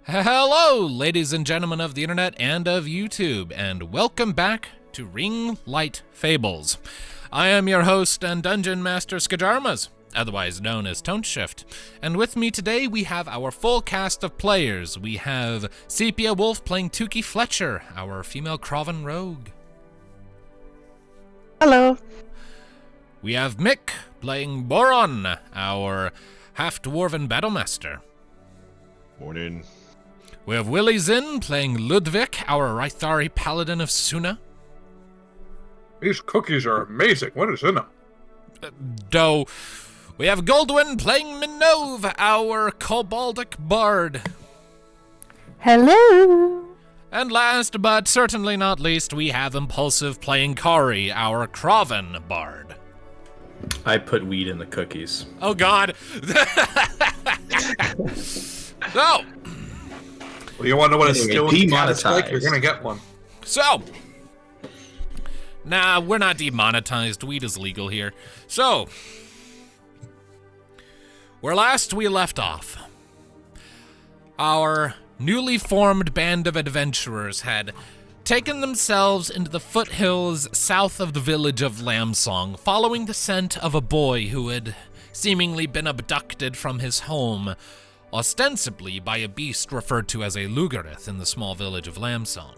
Hello, ladies and gentlemen of the internet and of YouTube, and welcome back to Ringlight Fables. I am your host and dungeon master Skijaramaz, otherwise known as Tone Shift, and with me today we have our full cast of players. We have SepiaWolfe playing Tuki Fletcher, our female Crovan rogue. Hello. We have Mick playing Boron, our half-dwarven battlemaster. Morning. We have Willyzin playing Ludviek, our Rythari paladin of Suna. These cookies are amazing. What is in them? Dough. We have Goldwyn playing Minnove, our koboldic bard. Hello. And last but certainly not least, we have Impulsive playing Kari, our Crovan bard. I put weed in the cookies. Oh God. So. Well, you want to know what a still demonetized. like? You're gonna get one. So. Nah, we're not demonetized. Weed is legal here. So. Where last we left off, our newly formed band of adventurers had taken themselves into the foothills south of the village of Lambsong, following the scent of a boy who had seemingly been abducted from his home, ostensibly by a beast referred to as a Lugarith in the small village of Lambsong.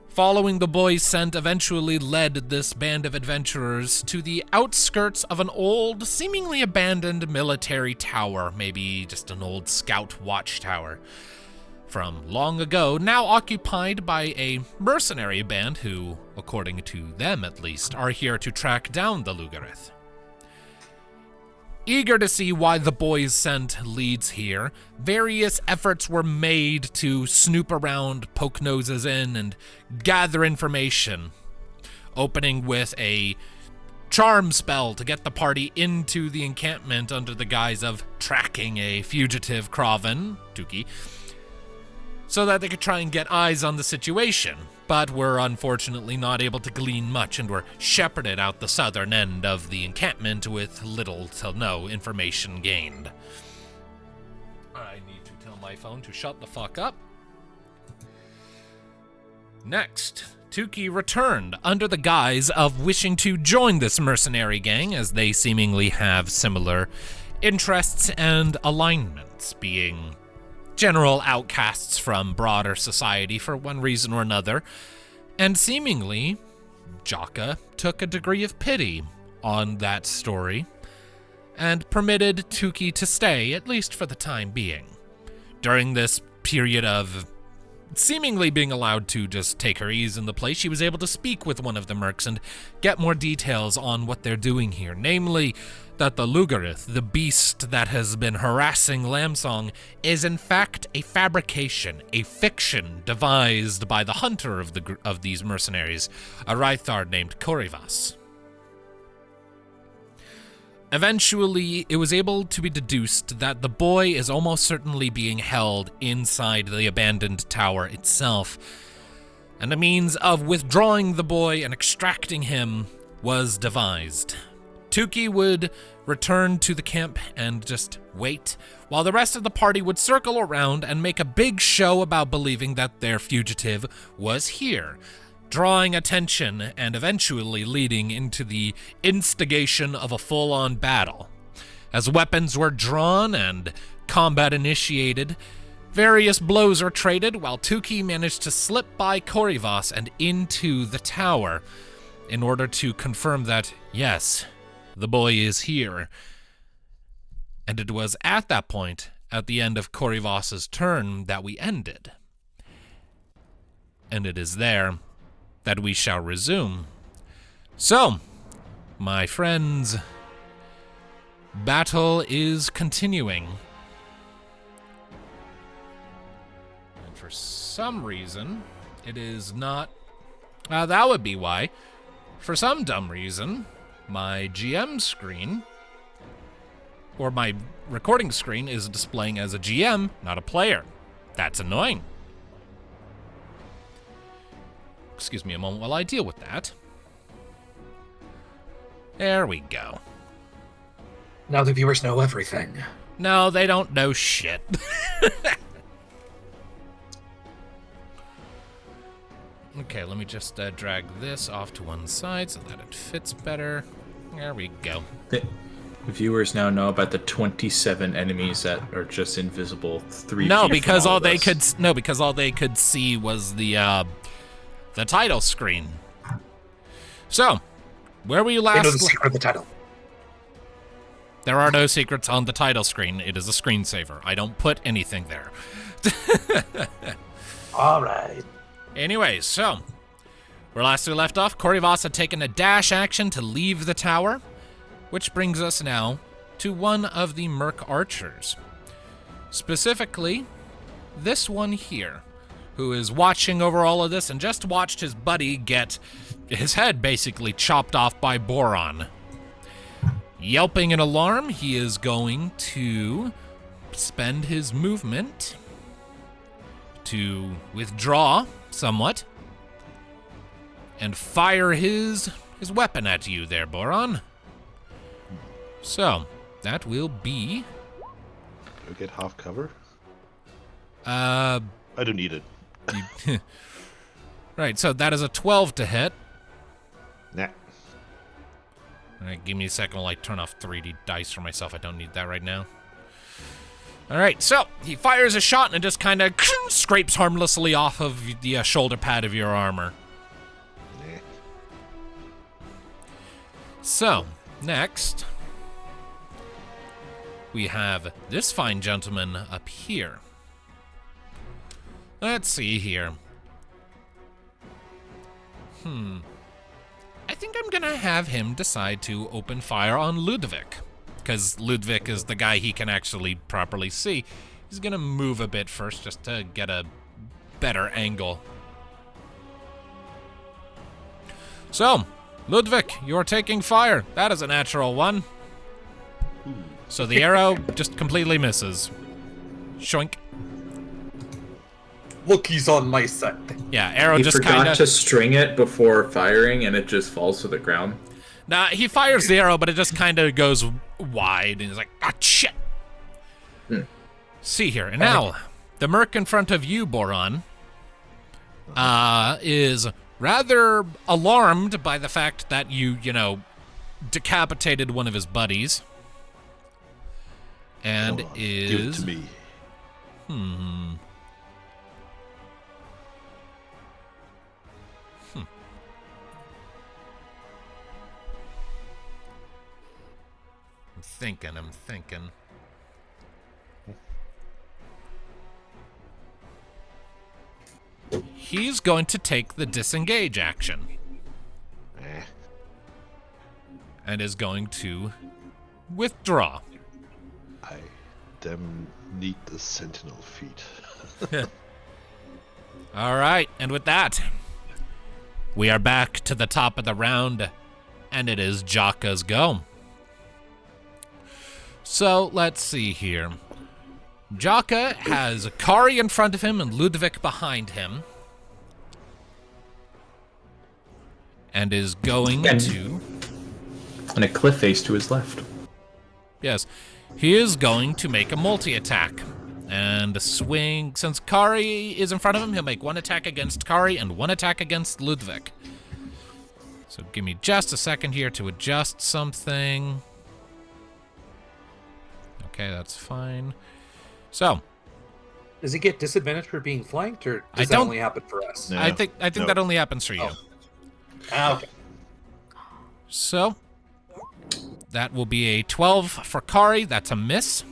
Following the boy's scent eventually led this band of adventurers to the outskirts of an old, seemingly abandoned military tower, maybe just an old scout watchtower from long ago, now occupied by a mercenary band who, according to them at least, are here to track down the Lugarith. Eager to see why the boy's scent leads here, various efforts were made to snoop around, poke noses in, and gather information, opening with a charm spell to get the party into the encampment under the guise of tracking a fugitive Crovan, Tuki, so that they could try and get eyes on the situation, but were unfortunately not able to glean much and were shepherded out the southern end of the encampment with little to no information gained. I need to tell my phone to shut the fuck up. Next, Tuki returned under the guise of wishing to join this mercenary gang, as they seemingly have similar interests and alignments, being general outcasts from broader society for one reason or another, and seemingly Jaka took a degree of pity on that story and permitted Tuki to stay, at least for the time being. During this period of seemingly being allowed to just take her ease in the place, she was able to speak with one of the mercs and get more details on what they're doing here, namely that the Lugarith, the beast that has been harassing Lambsong, is in fact a fabrication, a fiction devised by the hunter of these mercenaries, a Rythard named Korivas. Eventually, it was able to be deduced that the boy is almost certainly being held inside the abandoned tower itself, and a means of withdrawing the boy and extracting him was devised. Tuki would return to the camp and just wait, while the rest of the party would circle around and make a big show about believing that their fugitive was here. drawing attention and eventually leading into the instigation of a full-on battle. As weapons were drawn and combat initiated, various blows are traded while Tuki managed to slip by Korivas and into the tower in order to confirm that, yes, the boy is here. And it was at that point, at the end of Korivas' turn, that we ended. And it is there that we shall resume. So, my friends, battle is continuing. And for some reason, it is not... that would be why. For some dumb reason, my GM screen, or my recording screen, is displaying as a GM, not a player. That's annoying. Excuse me a moment while I deal with that. There we go. Now the viewers know everything. No, they don't know shit. Okay, let me just drag this off to one side so that it fits better. There we go. The viewers now know about the 27 enemies that are just invisible 3 No, feet because from all of they us. could because all they could see was the title screen. So, where were you They know the last? secret of the title. There are no secrets on the title screen. It is a screensaver. I don't put anything there. All right. Anyway, so, where last we left off, Korivas had taken a dash action to leave the tower, which brings us now to one of the Merc archers. Specifically, this one here, who is watching over all of this and just watched his buddy get his head basically chopped off by Boron. Yelping in alarm, he is going to spend his movement to withdraw somewhat and fire his weapon at you there, Boron. So, that will be... Do I get half cover? Uh, I don't need it. right, so that is a 12 to hit. Nah. All right, give me a second while I turn off 3D dice for myself. I don't need that right now. All right, so he fires a shot and it just kind of scrapes harmlessly off of the shoulder pad of your armor. Nah. So, next, we have this fine gentleman up here. Let's see here. I think I'm gonna have him decide to open fire on Ludviek, because Ludviek is the guy he can actually properly see. He's gonna move a bit first just to get a better angle. So, Ludviek, you're taking fire. That is a natural one. So the arrow just completely misses. Shoink. Look, he's on my side. Yeah, arrow He just forgot kind of... to string it before firing, and it just falls to the ground. Nah, he fires the arrow, but it just kind of goes wide, and he's like, ah, shit. See here, and now, the merc in front of you, Boron, is rather alarmed by the fact that you decapitated one of his buddies. And Come on, is... Give it to me. I'm thinking. He's going to take the disengage action Eh. and is going to withdraw. I damn need the sentinel feet. All right, and with that, we are back to the top of the round, and it is Jaka's go. So, let's see here. Jaka has Kari in front of him and Ludviek behind him. And is going to... And a cliff face to his left. Yes, he is going to make a multi-attack. And swing. Since Kari is in front of him, he'll make 1 attack against Kari and 1 attack against Ludviek. So give me just a second here to adjust something. Okay, that's fine. So. Does he get disadvantage for being flanked, or does that only happen for us? No. I think that only happens for you. Okay. So, that will be a 12 for Kari. That's a miss.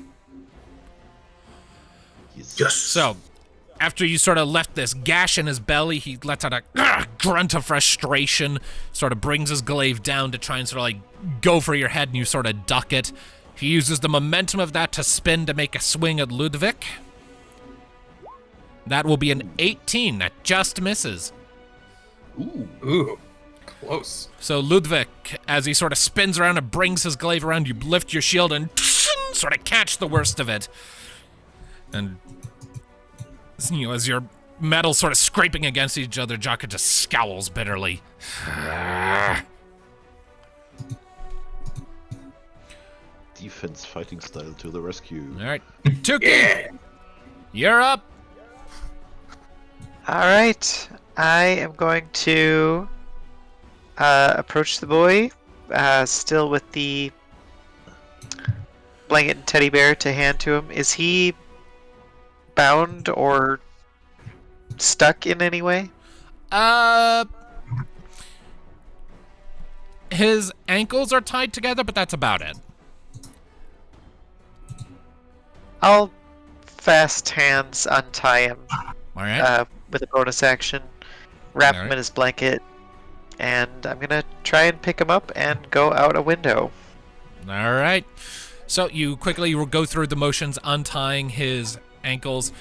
Yes. So, after you sort of left this gash in his belly, he lets out a grunt of frustration, sort of brings his glaive down to try and sort of like go for your head, and you sort of duck it. He uses the momentum of that to spin to make a swing at Ludviek. That will be an 18. That just misses. Ooh. Close. So Ludviek, as he sort of spins around and brings his glaive around, you lift your shield and sort of catch the worst of it. And, you know, as your metals sort of scraping against each other, Jaka just scowls bitterly. Defense fighting style to the rescue. All right. Tuki, you're up. All right, I am going to approach the boy, still with the blanket and teddy bear to hand to him. Is he bound or stuck in any way? His ankles are tied together, but that's about it. I'll fast hands untie him. All right. With a bonus action, wrap him Alright. in his blanket, and I'm gonna try and pick him up and go out a window. All right. So you quickly go through the motions, untying his ankles.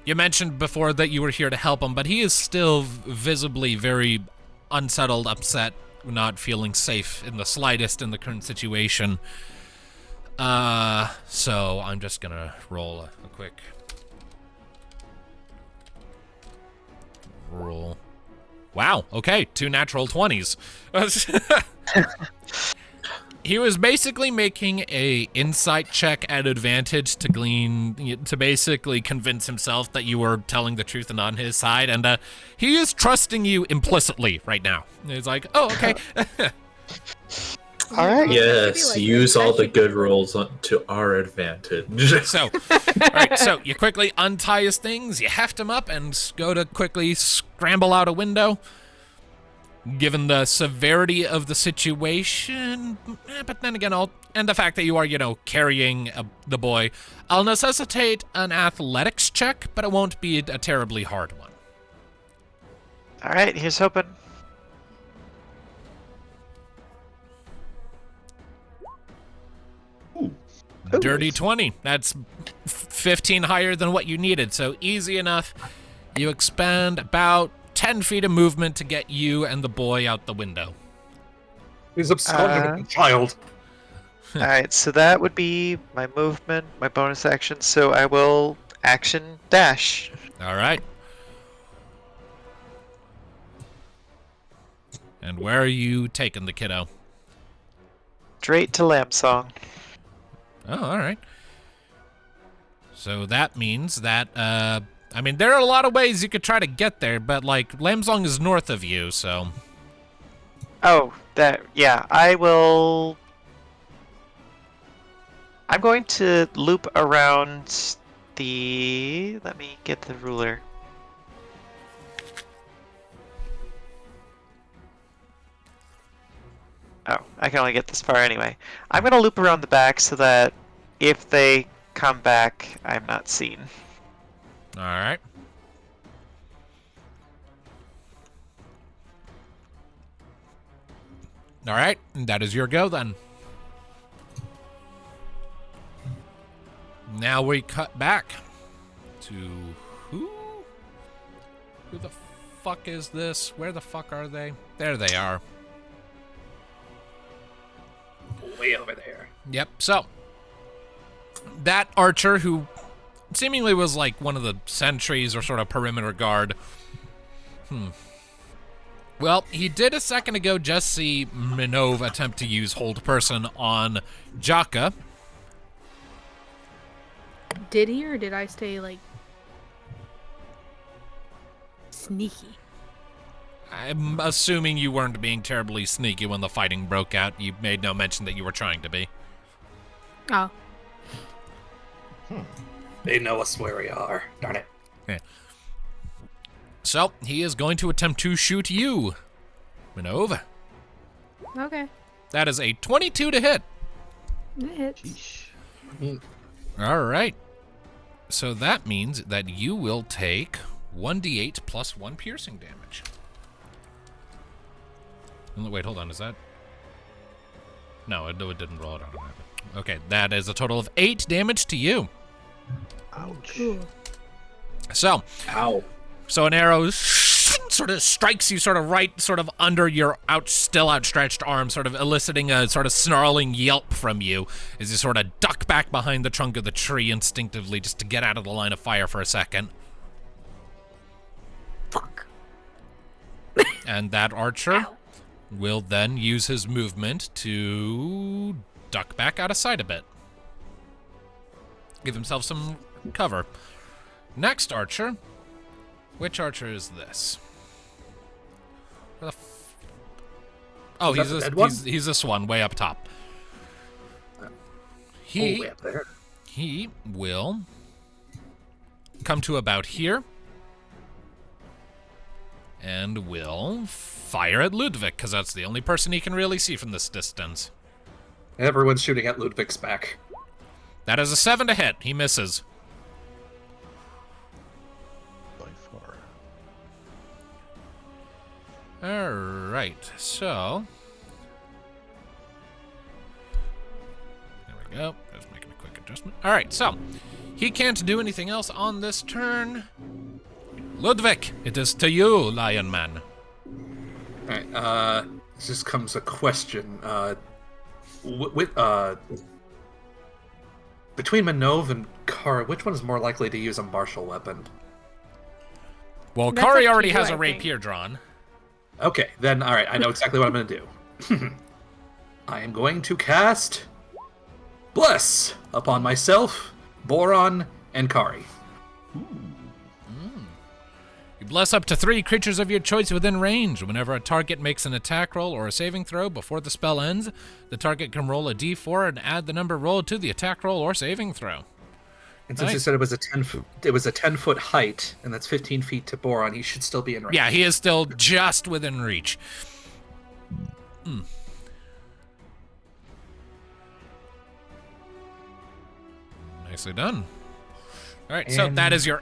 You mentioned before that you were here to help him, but he is still visibly very unsettled, upset, not feeling safe in the slightest in the current situation. So I'm just gonna roll a quick roll. Wow, okay, 2 natural 20s. He was basically making a insight check at advantage to basically convince himself that you were telling the truth and on his side, and he is trusting you implicitly right now. He's like, oh, okay. All right. Yes, use all the good rolls to our advantage. So, all right, so you quickly untie his things, you heft him up, and go to quickly scramble out a window. Given the severity of the situation, but then again, and the fact that you are, carrying the boy, I'll necessitate an athletics check, but it won't be a terribly hard one. All right, here's hoping. Dirty 20. That's 15 higher than what you needed, so easy enough. You expand about 10 feet of movement to get you and the boy out the window. He's absconding with the child. All right, so that would be my movement, my bonus action. So I will action dash. All right. And where are you taking the kiddo? Straight to Lamb Song. Oh, all right. So that means that, there are a lot of ways you could try to get there, but, Lamsong is north of you, so... Oh, yeah, I will... I'm going to loop around the... Let me get the ruler. Oh, I can only get this far anyway. I'm going to loop around the back so that if they come back, I'm not seen. All right. All right, that is your go then. Now we cut back to who? Who the fuck is this? Where the fuck are they? There they are. Way over there. Yep, so that archer who seemingly was one of the sentries or sort of perimeter guard. Well, he did a second ago just see Minnove attempt to use hold person on Jaka. Did he, or did I stay, like, sneaky? I'm assuming you weren't being terribly sneaky when the fighting broke out. You made no mention that you were trying to be. Oh. They know us where we are. Darn it. Yeah. So, he is going to attempt to shoot you, Minnove. Okay. That is a 22 to hit. It hits. Sheesh. All right. So that means that you will take 1d8 plus 1 piercing damage. Wait, hold on. Is that... No, it didn't roll it automatically. Okay, that is a total of 8 damage to you. Ouch. Cool. So, Ow. So an arrow sort of strikes you right under your still outstretched arm, sort of eliciting a sort of snarling yelp from you as you sort of duck back behind the trunk of the tree instinctively just to get out of the line of fire for a second. Fuck. And that archer will then use his movement to duck back out of sight a bit. Give himself some cover. Next archer. Which archer is this? Oh, he's this one, way up top. Way up there. He will come to about here and will fire at Ludviek, because that's the only person he can really see from this distance. Everyone's shooting at Ludvik's back. That is a 7 to hit. He misses. By far. All right, so there we go. Just making a quick adjustment. All right, so he can't do anything else on this turn. Ludviek, it is to you, Lion Man. Alright, this just comes a question. Between Minnove and Kari, which one is more likely to use a martial weapon? Well, That's Kari up to already you, has I a think. rapier drawn. Okay, then, alright, I know exactly what I'm gonna do. I am going to cast Bless upon myself, Boron, and Kari. You bless up to 3 creatures of your choice within range. Whenever a target makes an attack roll or a saving throw before the spell ends, the target can roll a d4 and add the number rolled to the attack roll or saving throw. And since you Nice. said it was a 10-foot height, and that's 15 feet to Boron, he should still be in range. Yeah, he is still just within reach. Nicely done. All right, so And- that is your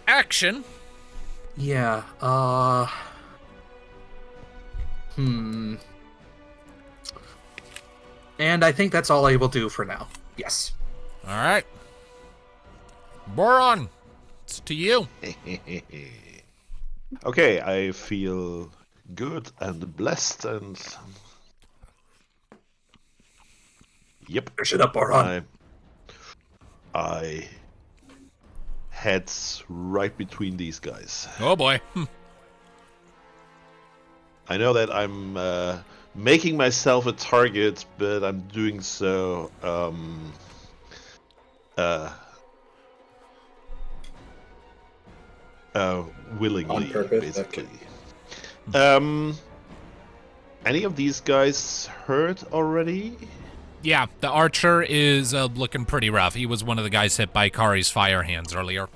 action. Yeah, And I think that's all I will do for now. Yes. All right. Boron, it's to you. Okay, I feel good and blessed and... Yep. Push it up, Boron. I head right between these guys. Oh boy. I know that I'm making myself a target, but I'm doing so willingly, On purpose, basically. Any of these guys hurt already? Yeah, the archer is looking pretty rough. He was one of the guys hit by Kari's fire hands earlier.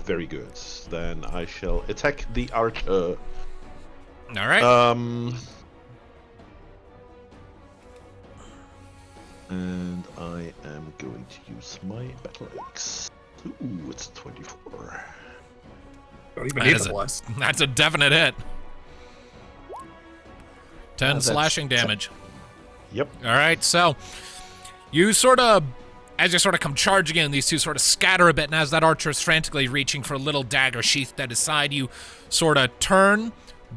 Very good. Then I shall attack the archer. All right. And I am going to use my battle axe. Ooh, it's 24. Don't even That need is the a- bless. That's a definite hit. 10 that's- slashing damage. Yep. All right, so you as you come charging in, these two sort of scatter a bit, and as that archer is frantically reaching for a little dagger sheathed at his side, you sort of turn,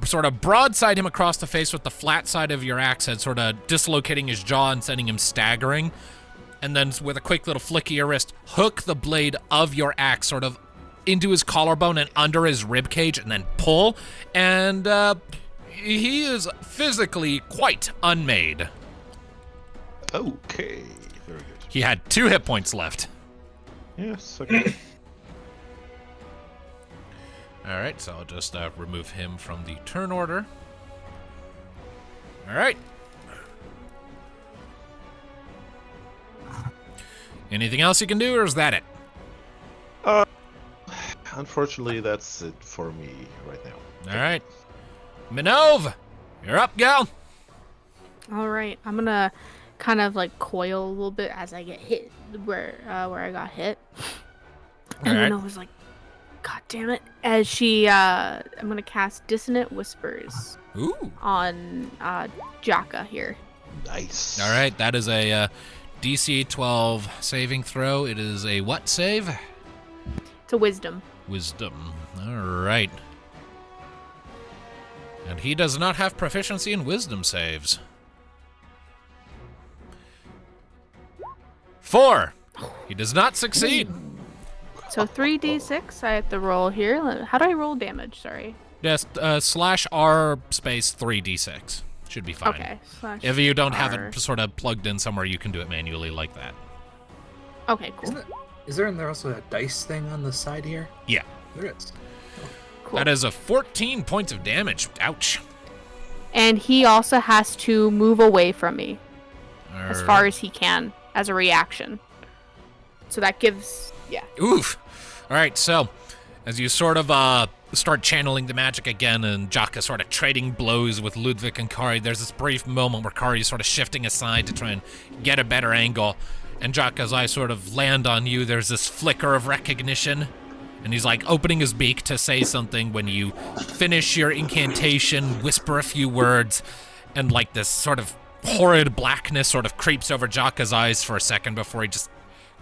sort of broadside him across the face with the flat side of your axe head, sort of dislocating his jaw and sending him staggering. And then with a quick little flick of your wrist, hook the blade of your axe sort of into his collarbone and under his rib cage, and then pull. And he is physically quite unmade. Okay. Very good. He had 2 hit points left. Yes, okay. All right, so I'll just remove him from the turn order. All right. Anything else you can do, or is that it? Unfortunately, that's it for me right now. All right. Minnove, you're up, gal. All right, I'm gonna kind of like coil a little bit as I get hit where I got hit, and then I was like, "God damn it!" As I'm gonna cast Dissonant Whispers Ooh. on Jaka here. Nice. All right, that is a DC 12 saving throw. It is a what save? It's a Wisdom. Wisdom. All right. And he does not have proficiency in wisdom saves. 4. He does not succeed. So 3d6 I have to roll here. How do I roll damage? Sorry. Just /R space 3d6. Should be fine. Okay. If you don't have R. it sort of plugged in somewhere, you can do it manually like that. Okay, cool. Is there also a dice thing on the side here? Yeah. There is. Cool. That is a 14 points of damage. Ouch. And he also has to move away from me as far as he can as a reaction. So that gives, yeah. Oof. All right, so as you sort of start channeling the magic again and Jaka sort of trading blows with Ludviek and Kari, there's this brief moment where Kari is sort of shifting aside to try and get a better angle. And Jaka's eyes sort of land on you. There's this flicker of recognition. And he's like opening his beak to say something when you finish your incantation, whisper a few words, and like this sort of horrid blackness sort of creeps over Jaka's eyes for a second before he just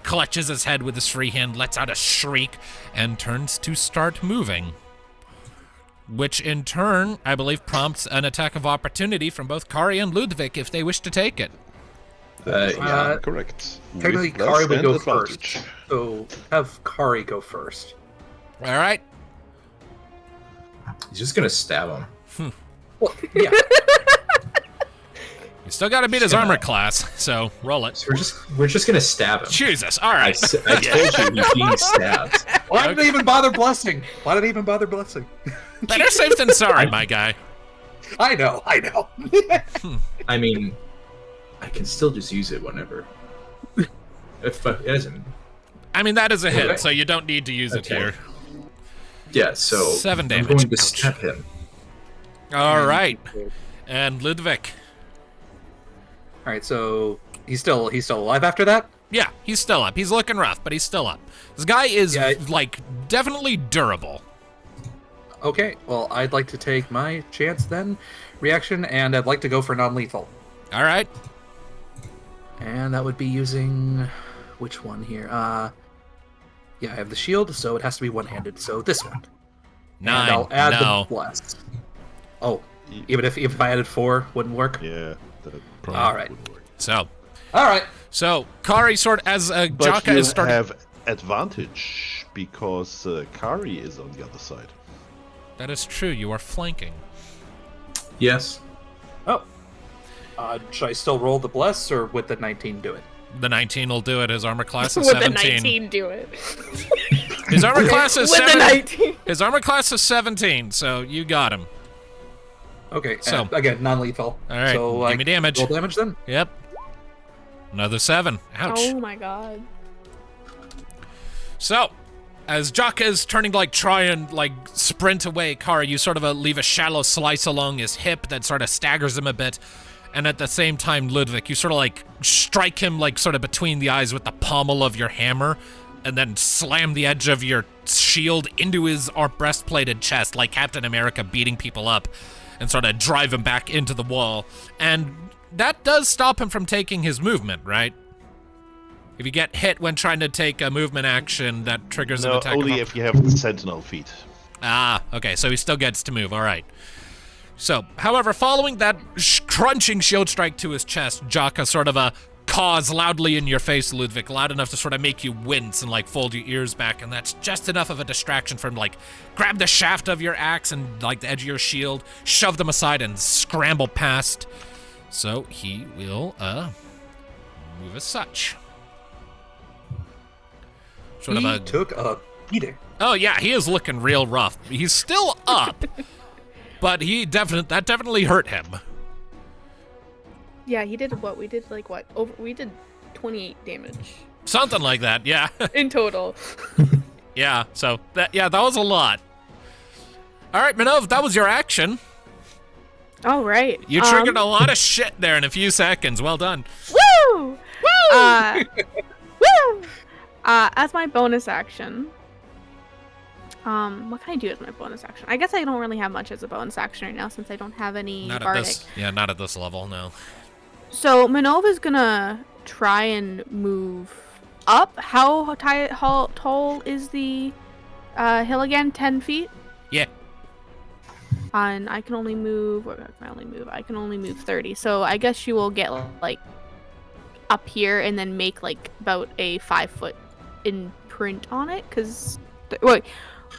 clutches his head with his free hand, lets out a shriek, and turns to start moving. Which in turn, I believe, prompts an attack of opportunity from both Kari and Ludviek if they wish to take it. Yeah, correct. Technically, With Kari would and go advantage. first. So have Kari go first. All right. He's just gonna stab him. Well, yeah. You still got to beat his armor class, so roll it. So we're just gonna stab him. Jesus. All I right. told you he's being stabbed. Why did I even bother blessing? Why did I even bother blessing? Better safe than sorry, my guy. I know. I mean, I can still just use it whenever. If it isn't. I mean, that is a hit, Okay. so you don't need to use it Okay. here. Yeah, so 7 I'm damage. going to Ouch. stab him. All right. And Ludviek. All right, so he's still alive after that. Yeah, he's still up. He's looking rough, but he's still up. This guy is, like, definitely durable. Okay, well, I'd like to take my chance then, reaction, and I'd like to go for non-lethal. All right. And that would be using which one here? Yeah, I have the shield, so it has to be one-handed. So this one. 9. And I'll add No. the bless. Oh, even if I added 4, wouldn't work. Yeah, that probably All right. would work. So, All right. Kari sort as But Jaka you is starting. have advantage because Kari is on the other side. That is true. You are flanking. Yes. Oh. Should I still roll the bless, or would the 19 do it? The 19 will do it. His armor class is With the 17. 19 do it. His armor class is With the 17. 19. His armor class is 17, so you got him. Okay, So- again, non-lethal. All right, So, give me damage. Roll damage then? Yep. Another 7. Ouch. Oh my god. So, as Jaka is turning to try and sprint away, Kari, you sort of leave a shallow slice along his hip that sort of staggers him a bit. And at the same time, Ludviek, you sort of strike him sort of between the eyes with the pommel of your hammer, and then slam the edge of your shield into his breastplated chest like Captain America beating people up, and sort of drive him back into the wall. And that does stop him from taking his movement, right? If you get hit when trying to take a movement action, that triggers an No, attack. only if you have the sentinel feet. Ah, okay, so he still gets to move, all right. So, however, following that crunching shield strike to his chest, Jaka sort of caws loudly in your face, Ludviek, loud enough to sort of make you wince and fold your ears back, and that's just enough of a distraction for him to grab the shaft of your axe and the edge of your shield, shove them aside, and scramble past. So he will move as such. sort of a... took a beating. Oh yeah, he is looking real rough. He's still up, but that definitely hurt him. Yeah, he did what? We did we did 28 damage. Something like that, yeah. In total. Yeah, so that was a lot. All right, Minnove, that was your action. All right. You triggered a lot of shit there in a few seconds. Well done. Woo! Woo! Woo! As my bonus action, what can I do as my bonus action? I guess I don't really have much as a bonus action right now since I don't have any bardic. Not at this level, no. So Minnove is gonna try and move up. How tall is the hill again? 10 feet? Yeah. And I can only move. I can only move 30. So I guess she will get like up here and then make like about a 5-foot imprint on it. Cause wait,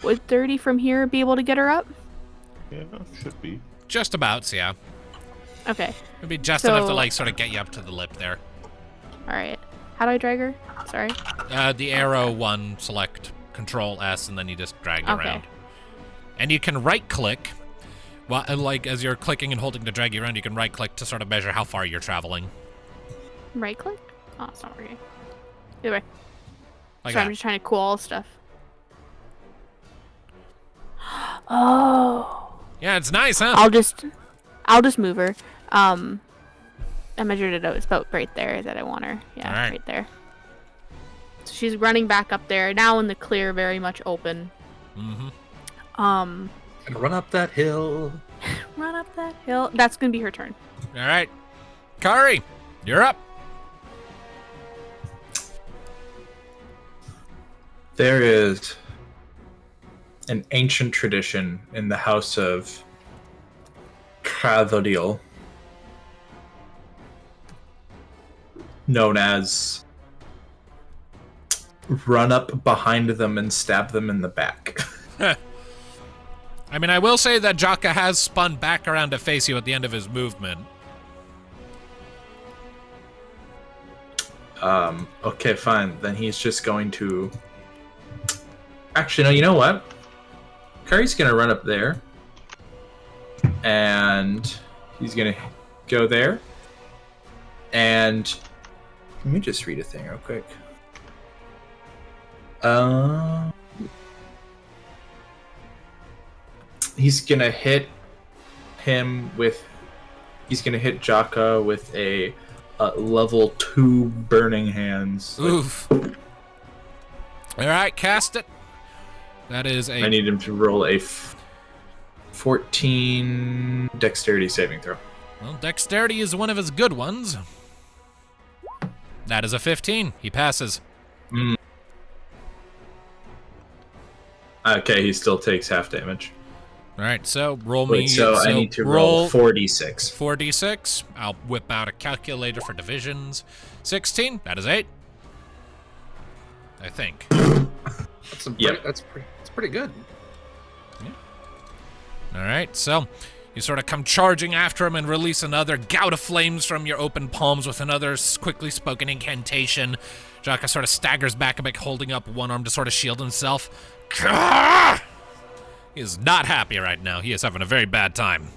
would 30 from here be able to get her up? Yeah, should be. Just about, yeah. Okay. It'd be just enough to like sort of get you up to the lip there. All right. How do I drag her? Sorry. The arrow one, select Control S, and then you just drag around. And you can right click. Well, like as you're clicking and holding to drag you around, you can right click to sort of measure how far you're traveling. Right click? Oh, it's not working. Either way. Like Sorry, that. I'm just trying to cool all stuff. Oh. Yeah, it's nice, huh? I'll just move her. I measured it out. It's about right there that I want her. Yeah, right. Right there. So she's running back up there now in the clear, very much open. Mm-hmm. And run up that hill. Run up that hill. That's gonna be her turn. All right. Kari, you're up. There is an ancient tradition in the house of Krathodil known as run up behind them and stab them in the back. I mean, I will say that Jaka has spun back around to face you at the end of his movement. Okay, fine. Then he's just going to... Actually, no, you know what? Kari's going to run up there. And he's going to go there. And let me just read a thing real quick. He's going to hit him with... He's going to hit Jaka with a level 2 Burning Hands. Oof. All right, cast it. That is a... I need him to roll a 14 dexterity saving throw. Well, dexterity is one of his good ones. That is a 15. He passes. Okay, he still takes half damage. All right, so roll Wait, me. so I need to roll 4d6. 4d6. I'll whip out a calculator for divisions. 16. That is 8. I think. That's pretty good. All right, so you sort of come charging after him and release another gout of flames from your open palms with another quickly spoken incantation. Jaka sort of staggers back a bit, holding up one arm to sort of shield himself. He is not happy right now. He is having a very bad time.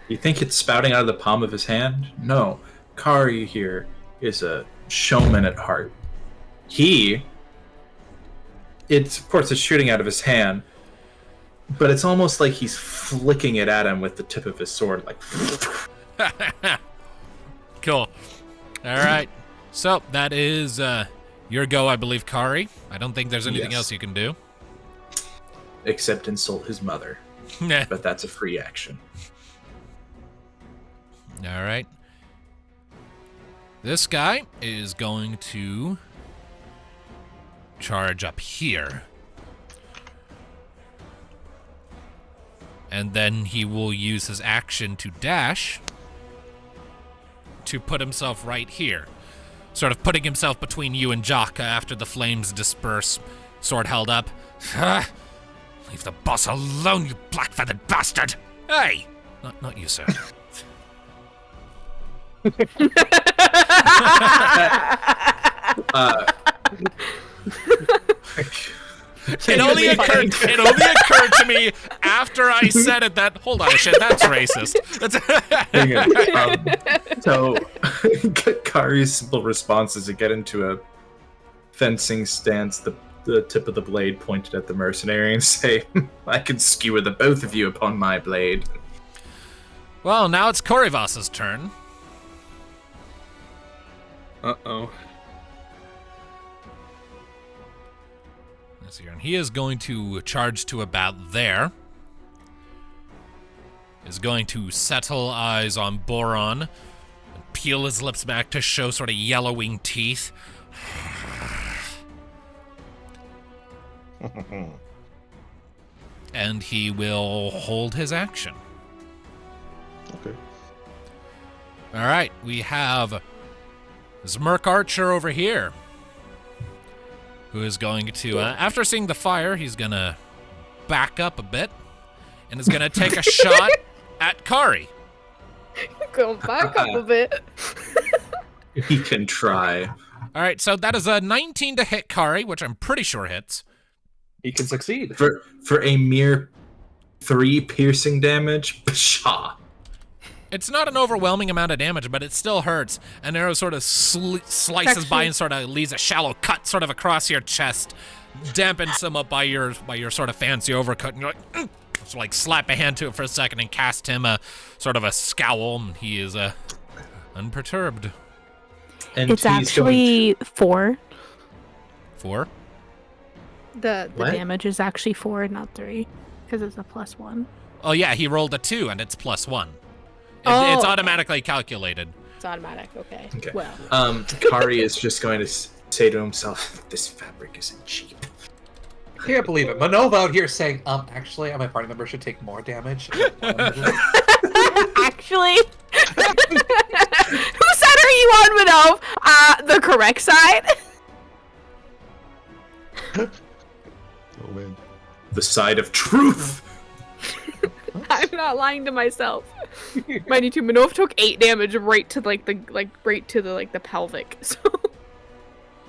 You think it's spouting out of the palm of his hand? No. Kari here is a showman at heart. Of course, it's shooting out of his hand, but it's almost like he's flicking it at him with the tip of his sword, like... Cool. All right. So, that is your go, I believe, Kari. I don't think there's anything else you can do. Except insult his mother. But that's a free action. All right. This guy is going to charge up here. And then he will use his action to dash to put himself right here. Sort of putting himself between you and Jaka after the flames disperse. Sword held up. Leave the boss alone, you black-feathered bastard! Hey! Not you, sir. It only occurred to me after I said it that, hold on, shit, that's racist. So, Kari's simple response is to get into a fencing stance, the tip of the blade pointed at the mercenary, and say, I can skewer the both of you upon my blade. Well, now it's Korivas's turn. Uh-oh. Let's see here. And he is going to charge to about there. Is going to settle eyes on Boron. And peel his lips back to show sort of yellowing teeth. And he will hold his action. Okay. All right, we have Zmerk Archer over here, who is going to, after seeing the fire, he's going to back up a bit and is going to take a shot at Kari. Go back up a bit. He can try. All right, so that is a 19 to hit Kari, which I'm pretty sure hits. He can succeed. For a mere 3 piercing damage, pshaw. It's not an overwhelming amount of damage, but it still hurts. An arrow sort of slices by and sort of leaves a shallow cut sort of across your chest, dampens somewhat by your sort of fancy overcoat, and you're like, so like slap a hand to it for a second and cast him a sort of a scowl, and he is unperturbed. And It's actually 4. 4? The What? damage is actually 4, not 3, because it's a +1. Oh yeah, he rolled a 2 and it's +1. Oh, It's okay. automatically calculated. It's automatic. Okay. Okay. Well. Kari is just going to say to himself, this fabric isn't cheap. I can't believe it. Minnove out here saying, actually, my party member should take more damage. Actually, whose side are you on, Minnove? The correct side. Oh man. The side of truth. I'm not lying to myself. Mind you, too, Minnove took 8 damage right to the pelvic. So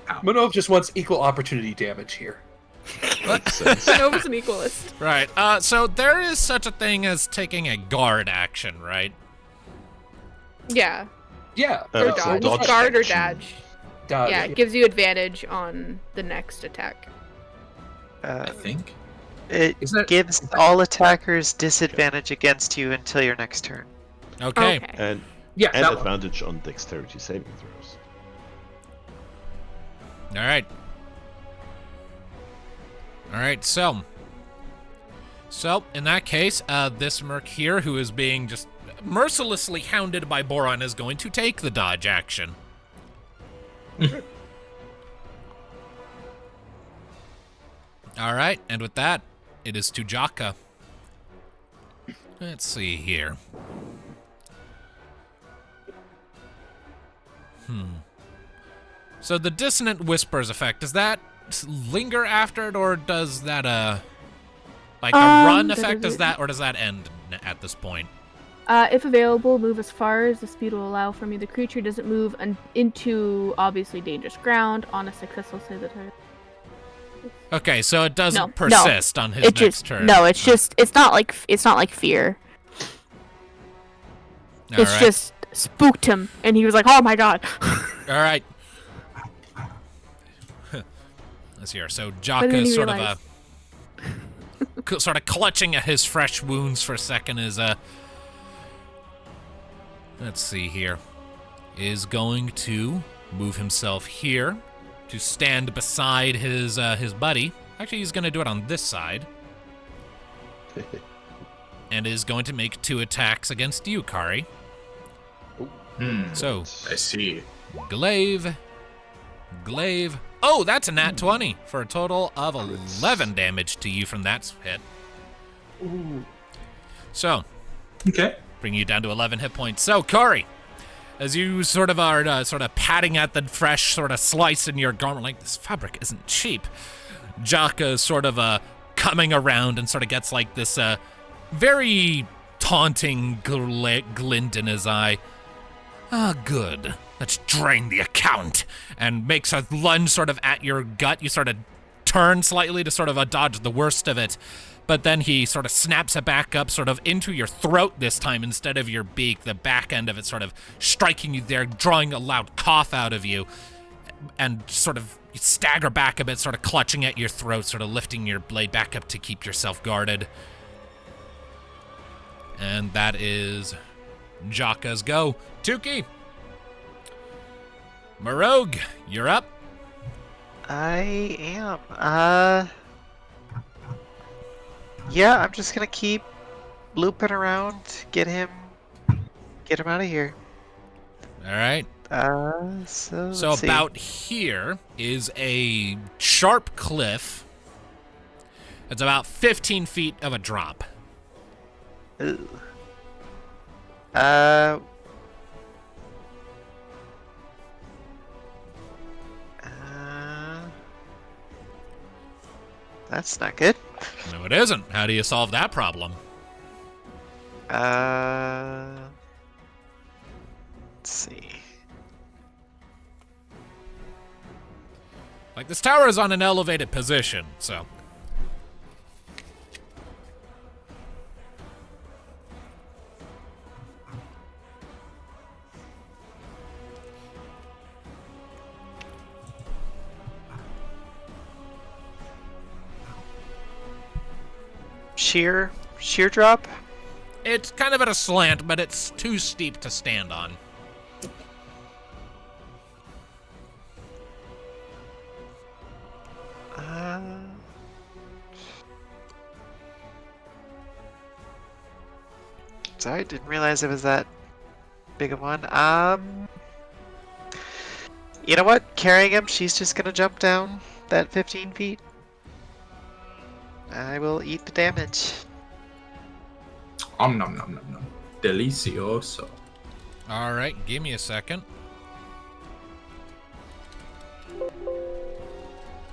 Minnove just wants equal opportunity damage here. Minnove's an equalist. Right. So there is such a thing as taking a guard action, right? Yeah. Yeah. Or It's a dodge. dodge Guard or action. dodge. Dodge. Yeah, it gives you advantage on the next attack. I think. It Is that- gives all attackers disadvantage against you until your next turn. Okay. And Yeah, and that one. advantage on dexterity saving throws. All right. All right, so in that case, this merc here, who is being just mercilessly hounded by Boron, is going to take the dodge action. All right, and with that, it is to Jaka. Let's see here. So the dissonant whispers effect, does that linger after it, or does that like a run effect, does that end at this point? If available, move as far as the speed will allow from you. The creature doesn't move into obviously dangerous ground on a successful save attack. Okay, so it doesn't No, persist on his next turn. No, it's just it's not like fear. All It's right. just spooked him, and he was like, "Oh my god!" All right. Let's see here. So But Jaka then he is sort realized- of sort of clutching at his fresh wounds for a second. Is let's see here. Is going to move himself here to stand beside his buddy. Actually, he's going to do it on this side. And is going to make 2 attacks against you, Kari. So, I see. Glaive. Oh, that's a nat 20 for a total of 11 damage to you from that hit. So, Okay. bring you down to 11 hit points. So, Kari, as you sort of are sort of patting at the fresh sort of slice in your garment, like, this fabric isn't cheap. Jaka is sort of coming around and sort of gets like this very taunting glint in his eye. Ah, good. Let's drain the account. And makes a lunge sort of at your gut. You sort of turn slightly to sort of dodge the worst of it. But then he sort of snaps it back up sort of into your throat this time instead of your beak. The back end of it sort of striking you there, drawing a loud cough out of you. And sort of you stagger back a bit, sort of clutching at your throat, sort of lifting your blade back up to keep yourself guarded. And that is Jaka's go. Tuki. Marogue, you're up. I am. Yeah, I'm just gonna keep looping around, get him out of here. All right. So So about here is a sharp cliff. It's about 15 feet of a drop. Ooh. That's not good. No, it isn't. How do you solve that problem? Let's see. Like, this tower is on an elevated position, so... Sheer drop? It's kind of at a slant, but it's too steep to stand on. Sorry, didn't realize it was that big of one. You know what? Carrying him, she's just gonna jump down that 15 feet. I will eat the damage. Nom nom nom nom nom. Delicioso. All right, give me a second.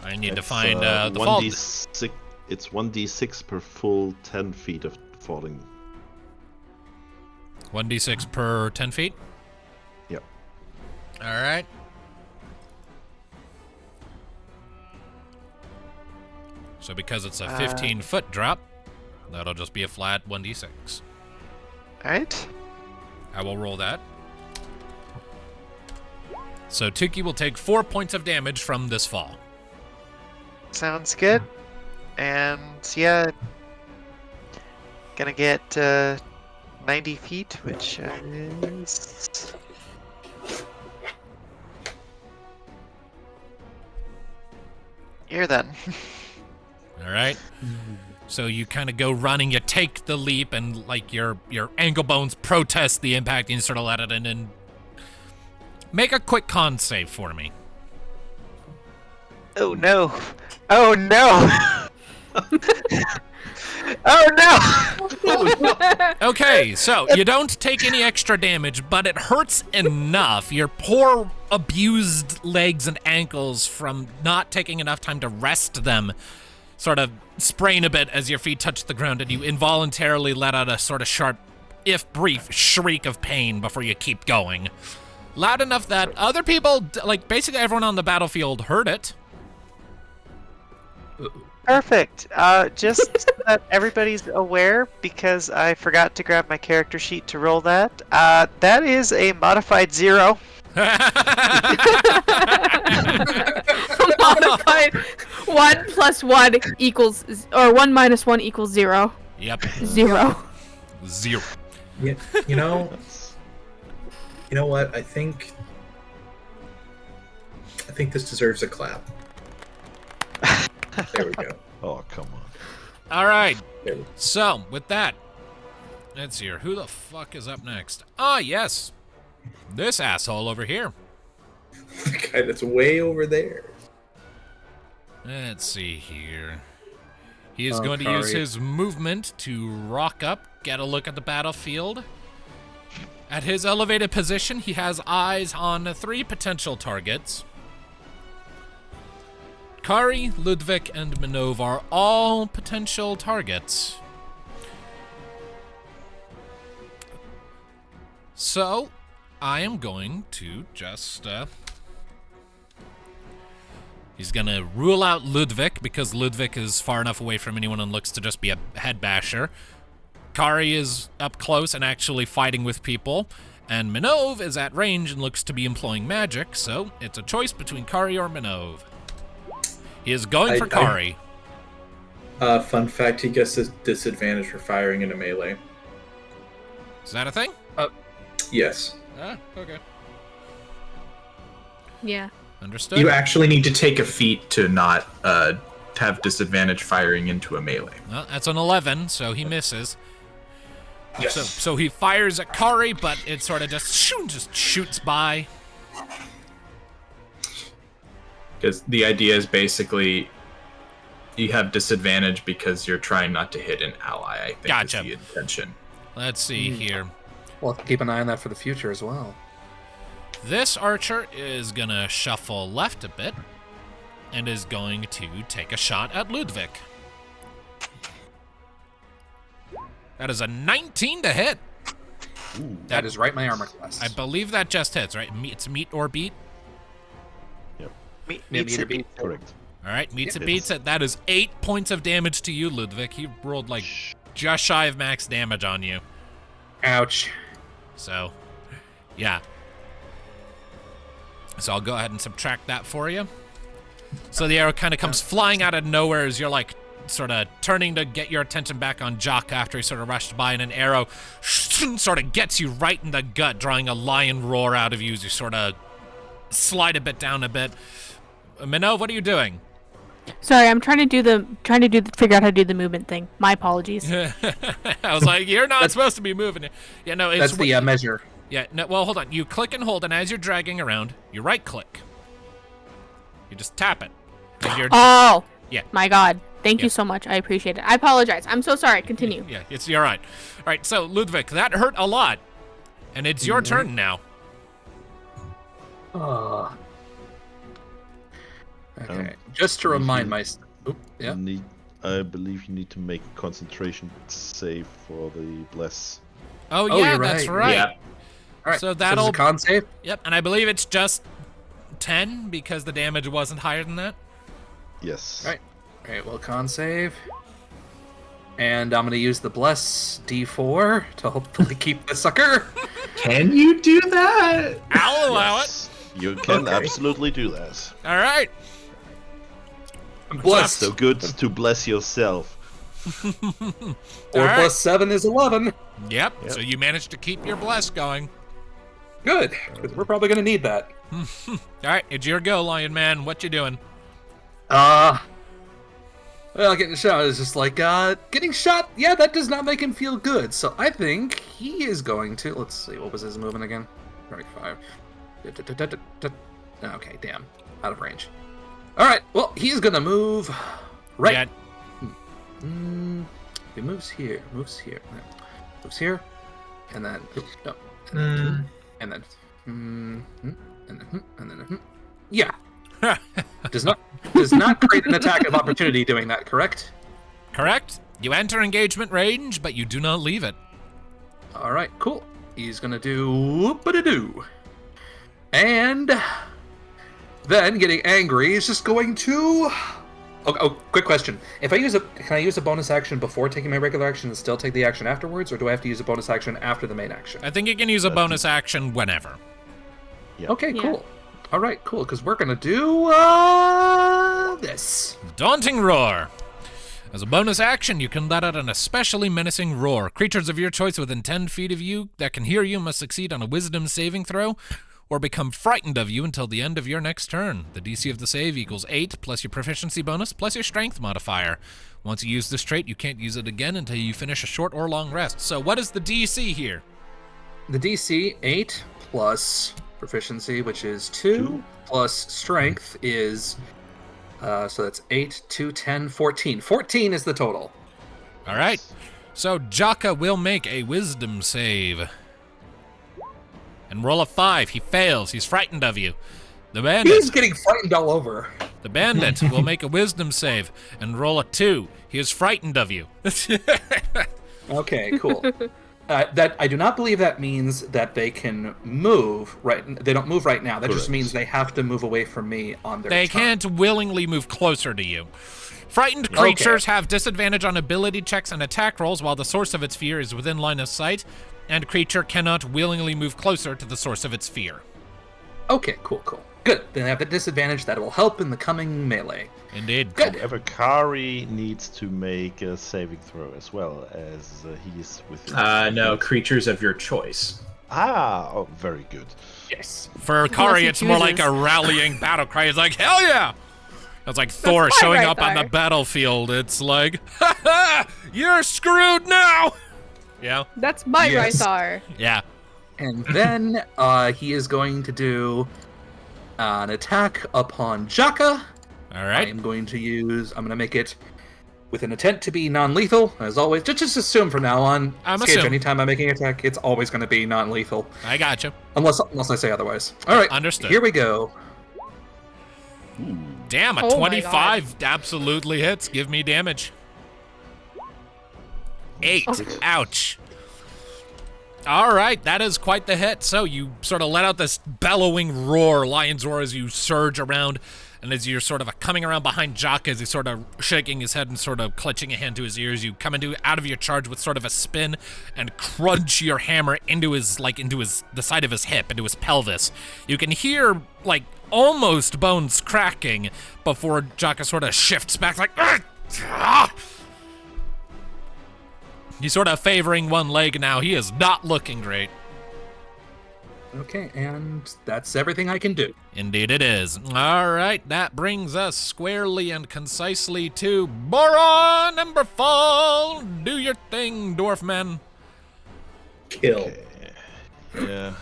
I need to find the fall. It's 1d6 per full 10 feet of falling. 1d6 per 10 feet? Yep. All right. So because it's a 15-foot drop, that'll just be a flat 1d6. Alright. I will roll that. So Tuki will take 4 points of damage from this fall. Sounds good. And yeah, gonna get 90 feet, which is... Here then. All right. So you kind of go running, you take the leap, and like your ankle bones protest the impact, and you sort of let it in and make a quick con save for me. Oh no! Oh no! Oh no! Okay, so you don't take any extra damage, but it hurts enough. Your poor abused legs and ankles from not taking enough time to rest them sort of sprain a bit as your feet touch the ground, and you involuntarily let out a sort of sharp, if brief, shriek of pain before you keep going. Loud enough that other people, like basically everyone on the battlefield, heard it. Perfect. Just so that everybody's aware, because I forgot to grab my character sheet to roll that. That is a modified 0. Modified 1 plus 1 equals, or 1 minus 1 equals 0. Yep. 0. 0. Yeah, you know what? I think this deserves a clap. There we go. Oh, come on. All right. So, with that, let's see here. Who the fuck is up next? Ah, yes. This asshole over here. The guy that's way over there. Let's see here. He is going to Kari. use his movement to rock up, get a look at the battlefield. At his elevated position, he has eyes on 3 potential targets. Kari, Ludviek, and Minnove are all potential targets. So, I am going to just, he's gonna rule out Ludviek, because Ludviek is far enough away from anyone and looks to just be a head basher. Kari is up close and actually fighting with people. And Minnove is at range and looks to be employing magic, so it's a choice between Kari or Minnove. He is going for Kari. Fun fact, he gets a disadvantage for firing in a melee. Is that a thing? Yes. Ah, okay. Yeah. Understood. You actually need to take a feat to not have disadvantage firing into a melee. Well, that's an 11, so he misses. Yes. So he fires at Kari, but it sort of just shoots by. Because the idea is basically you have disadvantage because you're trying not to hit an ally, I think Gotcha. is the intention. Let's see here. We'll have to keep an eye on that for the future as well. This archer is gonna shuffle left a bit and is going to take a shot at Ludviek. That is a 19 to hit. Ooh. That is right my armor class. I believe that just hits, right? It's meet or beat. Meets it. Correct. All right, meets Yep. it, beats it. That is 8 points of damage to you, Ludviek. He rolled like just shy of max damage on you. Ouch. So, yeah. So I'll go ahead and subtract that for you. So the arrow kind of comes flying out of nowhere as you're like sort of turning to get your attention back on Jaka after he sort of rushed by, and an arrow sort of gets you right in the gut, drawing a lion roar out of you as you sort of slide a bit down a bit. Minnove, what are you doing? Sorry, I'm trying to figure out how to do the movement thing. My apologies. I was like, you're not supposed to be moving it. Yeah, no, it's That's the measure. Yeah, no, well, hold on. You click and hold, and as you're dragging around, you right click. You just tap it. And you're Oh! Yeah. My God. Thank Yeah. you so much. I appreciate it. I apologize. I'm so sorry. Continue. Yeah, you're right. All right, so Ludviek, that hurt a lot, and it's your turn now. Okay. Just to remind myself. Yeah. I believe you need to make a concentration save for the bless. Oh yeah, you're that's right. right. Yeah. All right. So this is that'll a con save. Yep, and I believe it's just 10 because the damage wasn't higher than that. Yes. All right. All right. Well, con save. And I'm gonna use the bless D4 to hopefully keep the sucker. Can you do that? I'll allow Yes. You can Okay. absolutely do that. it. All right. I'm blessed. So good to bless yourself. 4 All right. plus 7 is 11. Yep. Yep. So you managed to keep your bless going. Good. 'Cause we're probably gonna need that. All right, it's your go, Lion Man. What you doing? Well, getting shot is just like, getting shot, yeah, that does not make him feel good. So I think he is going to, let's see, what was his movement again? 35. Okay, damn. Out of range. Alright, well, he's gonna move right. Yeah. He moves here, moves here, and then, no, and then, yeah. Does not create an attack of opportunity doing that, correct? Correct. You enter engagement range, but you do not leave it. All right, cool. He's gonna do whoop-a-da-doo. And then, getting angry, he's just going to... Oh, quick question. If I can I use a bonus action before taking my regular action and still take the action afterwards, or do I have to use a bonus action after the main action? I think you can use a bonus action whenever. Yeah. Okay, Yeah. cool. All right, cool, because we're gonna do this. Daunting Roar. As a bonus action, you can let out an especially menacing roar. Creatures of your choice within 10 feet of you that can hear you must succeed on a wisdom saving throw or become frightened of you until the end of your next turn. The DC of the save equals 8 plus your proficiency bonus plus your strength modifier. Once you use this trait, you can't use it again until you finish a short or long rest. So what is the DC here? The DC 8 plus proficiency, which is 2, plus strength is so that's 8, 2, 10, 14. 14 is the total. All right. So Jaka will make a wisdom save. And roll a 5. He fails. He's frightened of you. The bandit. He's getting frightened all over. The bandit will make a wisdom save and roll a 2. He is frightened of you. Okay, cool. That I do not believe that means that they can move. Right? They don't move right now. That just Correct. means they have to move away from me on their They turn. can't willingly move closer to you. Frightened creatures have disadvantage on ability checks and attack rolls while the source of its fear is within line of sight, and creature cannot willingly move closer to the source of its fear. Okay, cool. Good. Then they have a disadvantage that will help in the coming melee. Indeed. Good. However, Kari needs to make a saving throw as well, as he's within. No, creatures of your choice. Oh, very good. Yes. For Kari, he it's more like chooses. a rallying battle cry. It's like, hell yeah! It's like Thor fine showing right up on the there. battlefield. It's like, ha ha! You're screwed now! Yeah? That's my Yes. Rythar. Yeah. And then he is going to do an attack upon Jaka. All I right. am going to make it with an intent to be non-lethal, as always. Just assume from now on, I'm Skage, assuming. anytime I'm making an attack, it's always going to be non-lethal. I gotcha. Unless I say otherwise. Alright, Understood. Here we go. Damn, a Oh my 25 absolutely hits. Give me damage. 8. Ouch. All right, that is quite the hit. So you sort of let out this bellowing roar, lion's roar, as you surge around, and as you're sort of coming around behind Jaka, as he's sort of shaking his head and sort of clutching a hand to his ears, you come out of your charge with sort of a spin and crunch your hammer into the side of his hip, into his pelvis. You can hear like almost bones cracking before Jaka sort of shifts back like. Ah! He's sort of favoring one leg now. He is not looking great. Okay, and that's everything I can do. Indeed it is. All right, that brings us squarely and concisely to Boron Emberfall. Do your thing, Dwarfman. Kill. Okay. Yeah.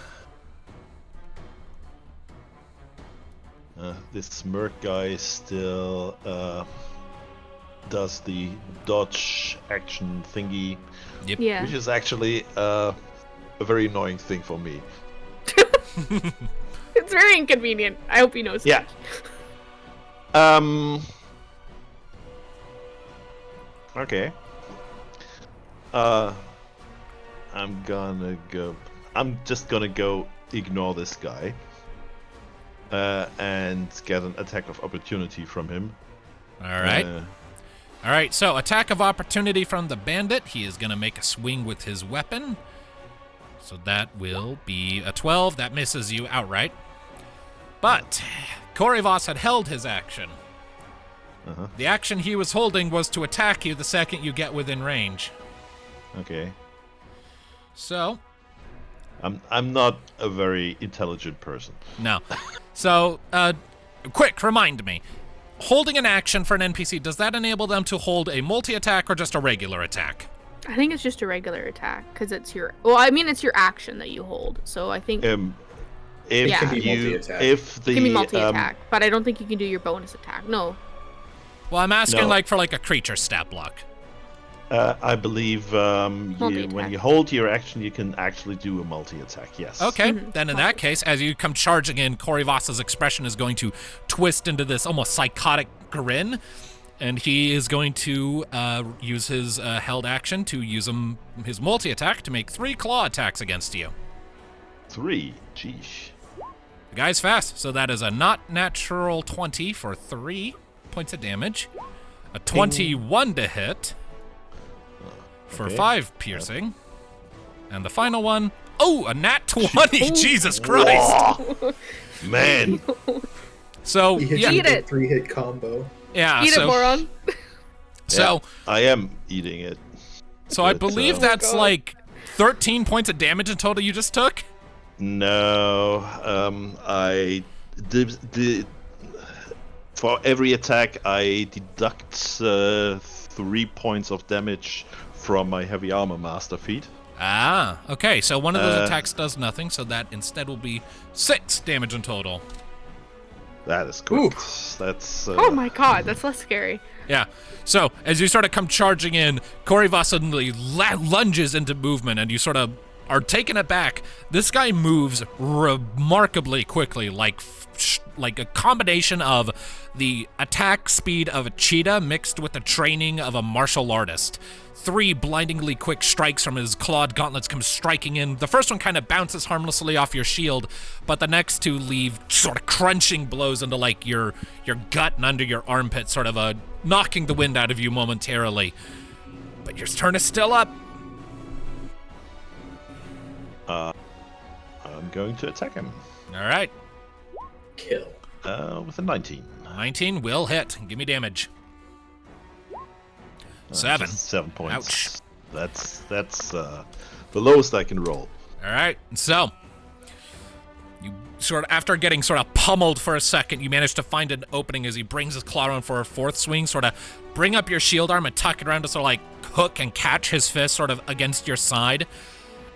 This smirk guy still does the dodge action thingy, Yep. Yeah. which is actually a very annoying thing for me. It's very inconvenient. I hope you know. Yeah. Okay. I'm just gonna go ignore this guy. And get an attack of opportunity from him. All right. All right, so attack of opportunity from the bandit. He is going to make a swing with his weapon. So that will be a 12. That misses you outright. But Korivos had held his action. Uh-huh. The action he was holding was to attack you the second you get within range. Okay. So, I'm not a very intelligent person. no. So, quick, remind me. Holding an action for an NPC, does that enable them to hold a multi-attack or just a regular attack? I think it's just a regular attack because it's your. Well, I mean, it's your action that you hold. So I think it If Yeah. It can be you, multi-attack. if the can be multi-attack, but I don't think you can do your bonus attack. No. Well, I'm asking No. for a creature stat block. I believe when Multi-attack. you hold your action, you can actually do a multi-attack. Yes. Okay, then in that case, as you come charging in, Korivos's expression is going to twist into this almost psychotic grin, and he is going to use his held action to use his multi-attack to make 3 claw attacks against you. 3. Jeez. The guy's fast, so that is a not natural 20 for 3 points of damage, a 21 to hit for Okay. 5 piercing, and the final one, a nat 20! Jesus Christ! Whoa. Man. So, He hits yeah, you Eat with a it. 3-hit combo. yeah, Eat so, it, Boron. so, I am eating it. so I But, believe oh my that's God. like 13 points of damage in total you just took? No. I did for every attack I deduct 3 points of damage from my heavy armor master feat. Ah, okay, so one of those Uh, attacks does nothing, so that instead will be 6 damage in total. That is correct. That's Oh my god, that's less scary. Yeah, so as you sort of come charging in, Korivos suddenly lunges into movement, and you sort of are taken aback. This guy moves remarkably quickly, like a combination of the attack speed of a cheetah mixed with the training of a martial artist. 3 blindingly quick strikes from his clawed gauntlets come striking in. The first one kind of bounces harmlessly off your shield, but the next 2 leave sort of crunching blows into like your gut and under your armpit, sort of knocking the wind out of you momentarily. But your turn is still up. I'm going to attack him. All right. Kill. With a 19. 19 will hit. Give me damage. 7. Just 7 points. Ouch. That's the lowest I can roll. All right. So, you sort of, after getting sort of pummeled for a second, you manage to find an opening as he brings his claw around for a 4th swing, sort of bring up your shield arm and tuck it around to sort of like hook and catch his fist sort of against your side,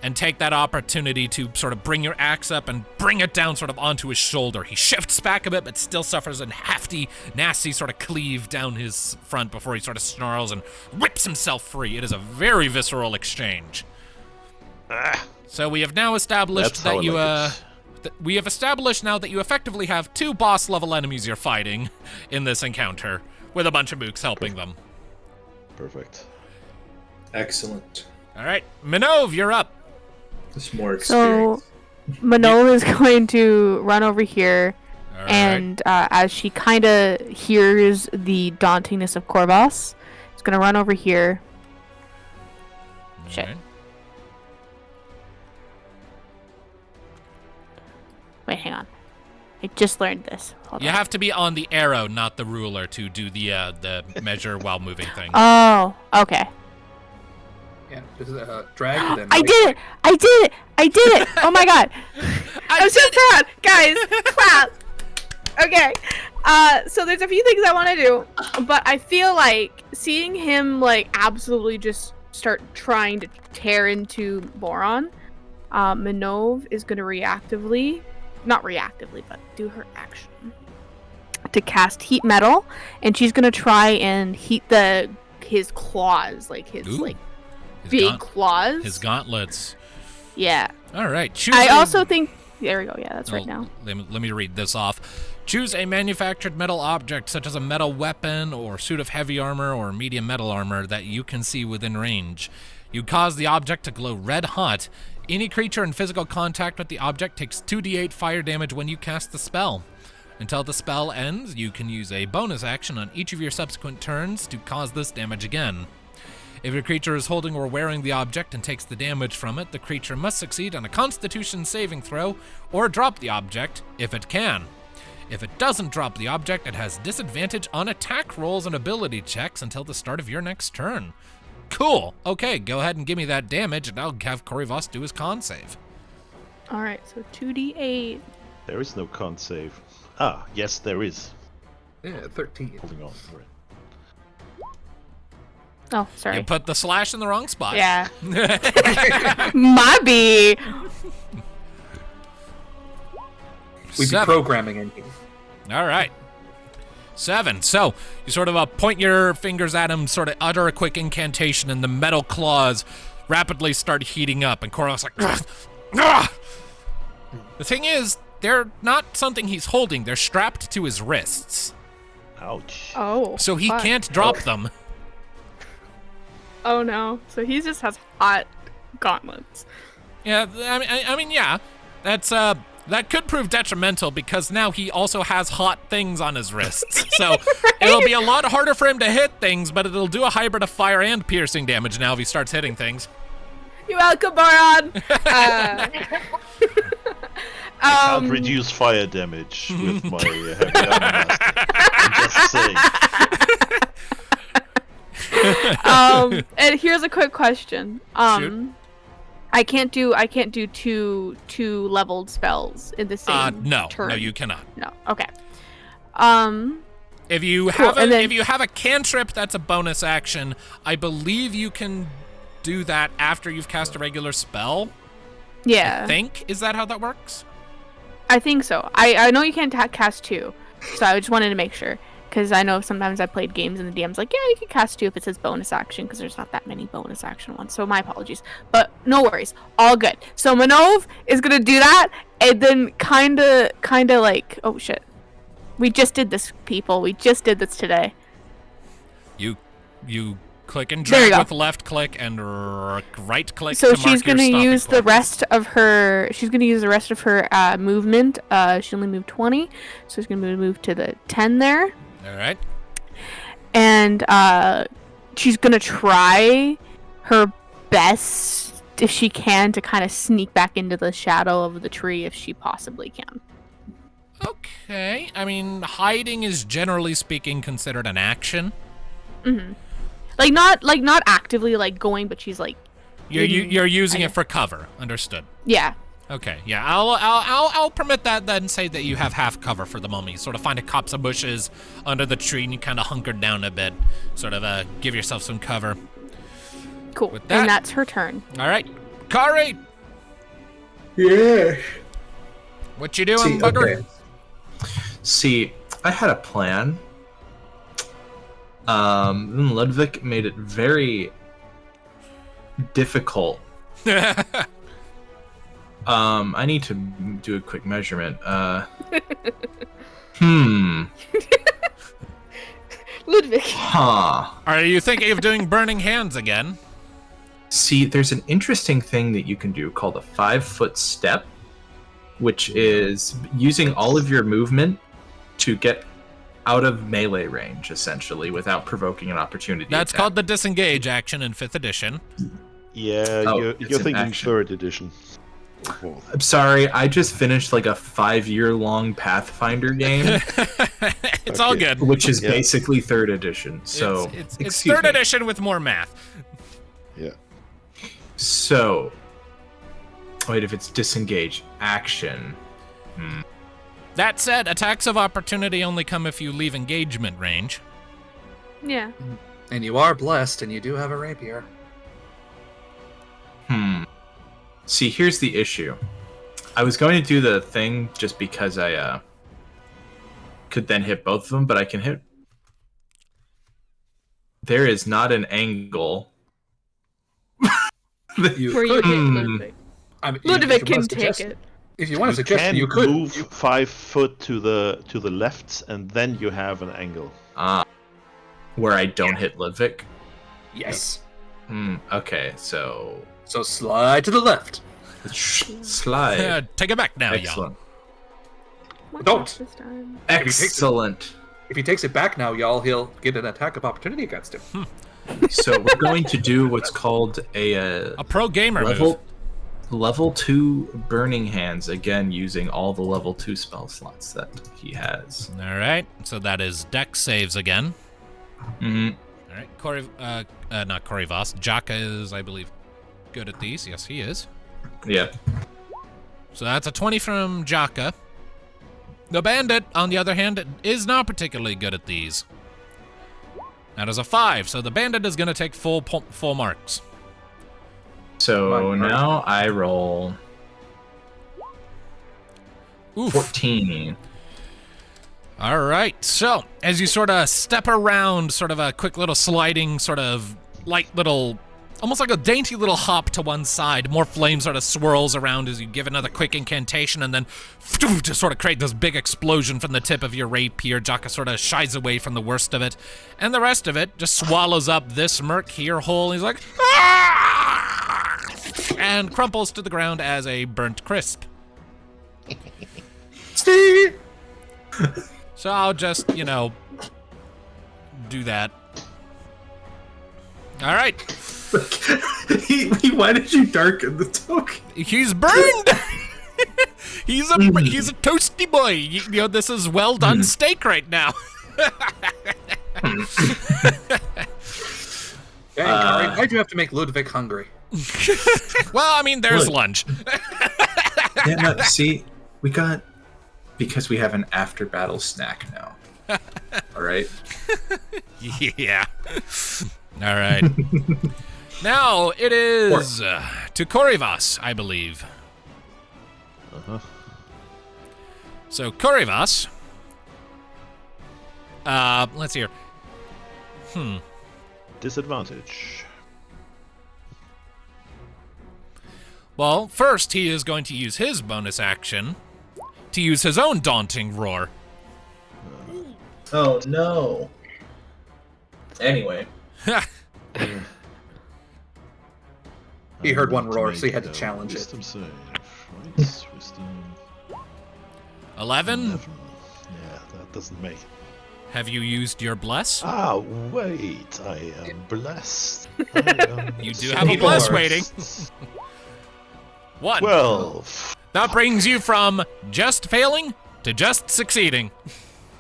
and take that opportunity to sort of bring your axe up and bring it down sort of onto his shoulder. He shifts back a bit, but still suffers a hefty, nasty sort of cleave down his front before he sort of snarls and rips himself free. It is a very visceral exchange. So we have now established that you, we have established now that you effectively have 2 boss-level enemies you're fighting in this encounter, with a bunch of mooks helping them. Perfect. Excellent. All right, Minnove, you're up. It's more experience. So, Minnove is going to run over here, All right. and as she kind of hears the dauntingness of Corvus, it's going to run over here. All Shit. right. Wait, hang on. I just learned this. Hold You on. have to be on the arrow, not the ruler, to do the measure while moving thing. Oh, okay. Yeah, just drag then. I did it! I did it! I did it! Oh my god! I'm so proud! Guys, clap! Okay. So there's a few things I want to do, but I feel like seeing him like absolutely just start trying to tear into Boron, Minnove is going to not reactively, but do her action to cast Heat Metal, and she's going to try and heat his claws, like his Ooh. like His big claws. His gauntlets. Yeah. All right. I also think. There we go. Yeah, that's right now. Let me read this off. Choose a manufactured metal object, such as a metal weapon or suit of heavy armor or medium metal armor that you can see within range. You cause the object to glow red hot. Any creature in physical contact with the object takes 2d8 fire damage when you cast the spell. Until the spell ends, you can use a bonus action on each of your subsequent turns to cause this damage again. If your creature is holding or wearing the object and takes the damage from it, the creature must succeed on a Constitution saving throw or drop the object if it can. If it doesn't drop the object, it has disadvantage on attack rolls and ability checks until the start of your next turn. Cool. Okay, go ahead and give me that damage, and I'll have Corvus do his con save. All right, so 2d8. There is no con save. Ah, yes, there is. Yeah, 13. Holding on. Right. Oh, sorry. You put the slash in the wrong spot. Yeah. Maybe. We'd be 7. programming in here. All right. 7. So you sort of point your fingers at him, sort of utter a quick incantation, and the metal claws rapidly start heating up. And Corvus like, "Ugh! Ugh!" The thing is, they're not something he's holding. They're strapped to his wrists, Ouch. Oh. so he fuck. can't drop them. Oh no. So he just has hot gauntlets. Yeah, I mean, yeah, that's that could prove detrimental because now he also has hot things on his wrists. So it'll be a lot harder for him to hit things, but it'll do a hybrid of fire and piercing damage now if he starts hitting things. You're welcome, Boron. I can't reduce fire damage with my heavy armor master. I'm just saying. And here's a quick question. Shoot. I can't do two leveled spells in the same No, turn. no, you cannot. No. Okay. If you Cool, have and then- if you have a cantrip, that's a bonus action. I believe you can do that after you've cast a regular spell. Yeah. I think is that how that works? I think so. I know you can't cast two, so I just wanted to make sure. Because I know sometimes I played games and the DM's like, yeah, you can cast 2 if it says bonus action, because there's not that many bonus action ones. So my apologies. But no worries. All good. So Minnove is going to do that, and then kind of like, oh shit. We just did this, people. We just did this today. You click and There you drag go. with left click and right click So to mark she's your gonna stopping use the point. rest of her. She's gonna use the rest of her movement. She only moved 20, so she's gonna move to the 10 there, All right. and she's gonna try her best if she can to kind of sneak back into the shadow of the tree if she possibly can. Okay. I mean, hiding is generally speaking considered an action. Mm-hmm. Not actively like going, but she's like. You're using it for cover. Understood. Yeah. Okay, yeah, I'll permit that then. Say that you have half cover for the moment. You sort of find a copse of bushes under the tree, and you kind of hunker down a bit, sort of give yourself some cover. Cool. With that- And that's her turn. All right, Kari, Yeah. what you doing, bugger? Okay. See, I had a plan. Then Ludviek made it very difficult. I need to do a quick measurement. Ludviek. Huh. Are you thinking of doing burning hands again? See, there's an interesting thing that you can do called a 5-foot step, which is using all of your movement to get out of melee range, essentially, without provoking an opportunity That's attack. called the disengage action in 5th edition. Yeah, Oh, you're it's an thinking action. 3rd edition. Well, I'm sorry, I just finished like a 5-year-long Pathfinder game, It's all Okay. good. which is Yeah. basically 3rd edition. So it's excuse 3rd me. edition with more math. yeah. So, wait, if it's disengage action, That said, attacks of opportunity only come if you leave engagement range. Yeah. And you are blessed, and you do have a rapier. See, here's the issue. I was going to do the thing just because I could then hit both of them, but I can hit. There is not an angle. You Where you could. hit Ludviek. I mean, Ludviek if you can wanna take suggest- it. If you want to You suggest, can you could. move 5 foot to the left, and then you have an angle. Where I don't hit Ludviek. Yes. Okay, so So slide to the left. slide. Take it back now, y'all. Excellent. What Don't. this time? Excellent. If he takes it back now, y'all, he'll get an attack of opportunity against him. So we're going to do what's called a A pro gamer move. level 2 burning hands, again using all the level 2 spell slots that he has. All right, so that is dex saves again. Mm-hmm. All right, not Korivas. Jaka is, I believe, good at these. Yes, he is. Yeah. So that's a 20 from Jaka. The bandit, on the other hand, is not particularly good at these. That is a 5, so the bandit is going to take full marks. So now I roll Oof. 14. All right, so as you sort of step around, sort of a quick little sliding, sort of light little, almost like a dainty little hop to one side, more flame sort of swirls around as you give another quick incantation, and then to sort of create this big explosion from the tip of your rapier. Jaka sort of shies away from the worst of it, and the rest of it just swallows up this merc here whole. He's like, "Ah!" and crumples to the ground as a burnt crisp. Steve! So I'll just, do that. All right. Why did you darken the token? He's burned. he's a toasty boy. This is well done steak right now. Dang, Kari, why'd you have to make Ludviek hungry? Well, I mean, there's Look. lunch. Yeah, no, see, because we have an after battle snack now. All right. Yeah. All right. Now it is to Korivas, I believe. Uh-huh. So Korivas, let's see here. Disadvantage. Well, first he is going to use his bonus action to use his own daunting roar. Oh no. Anyway. He heard one roar, so he had to challenge it. Wisdom save. Right? Wisdom. 11? Yeah, that doesn't make it. Have you used your bless? Ah, wait. I am blessed. You do have a bless waiting. 1. 12. That brings you from just failing to just succeeding.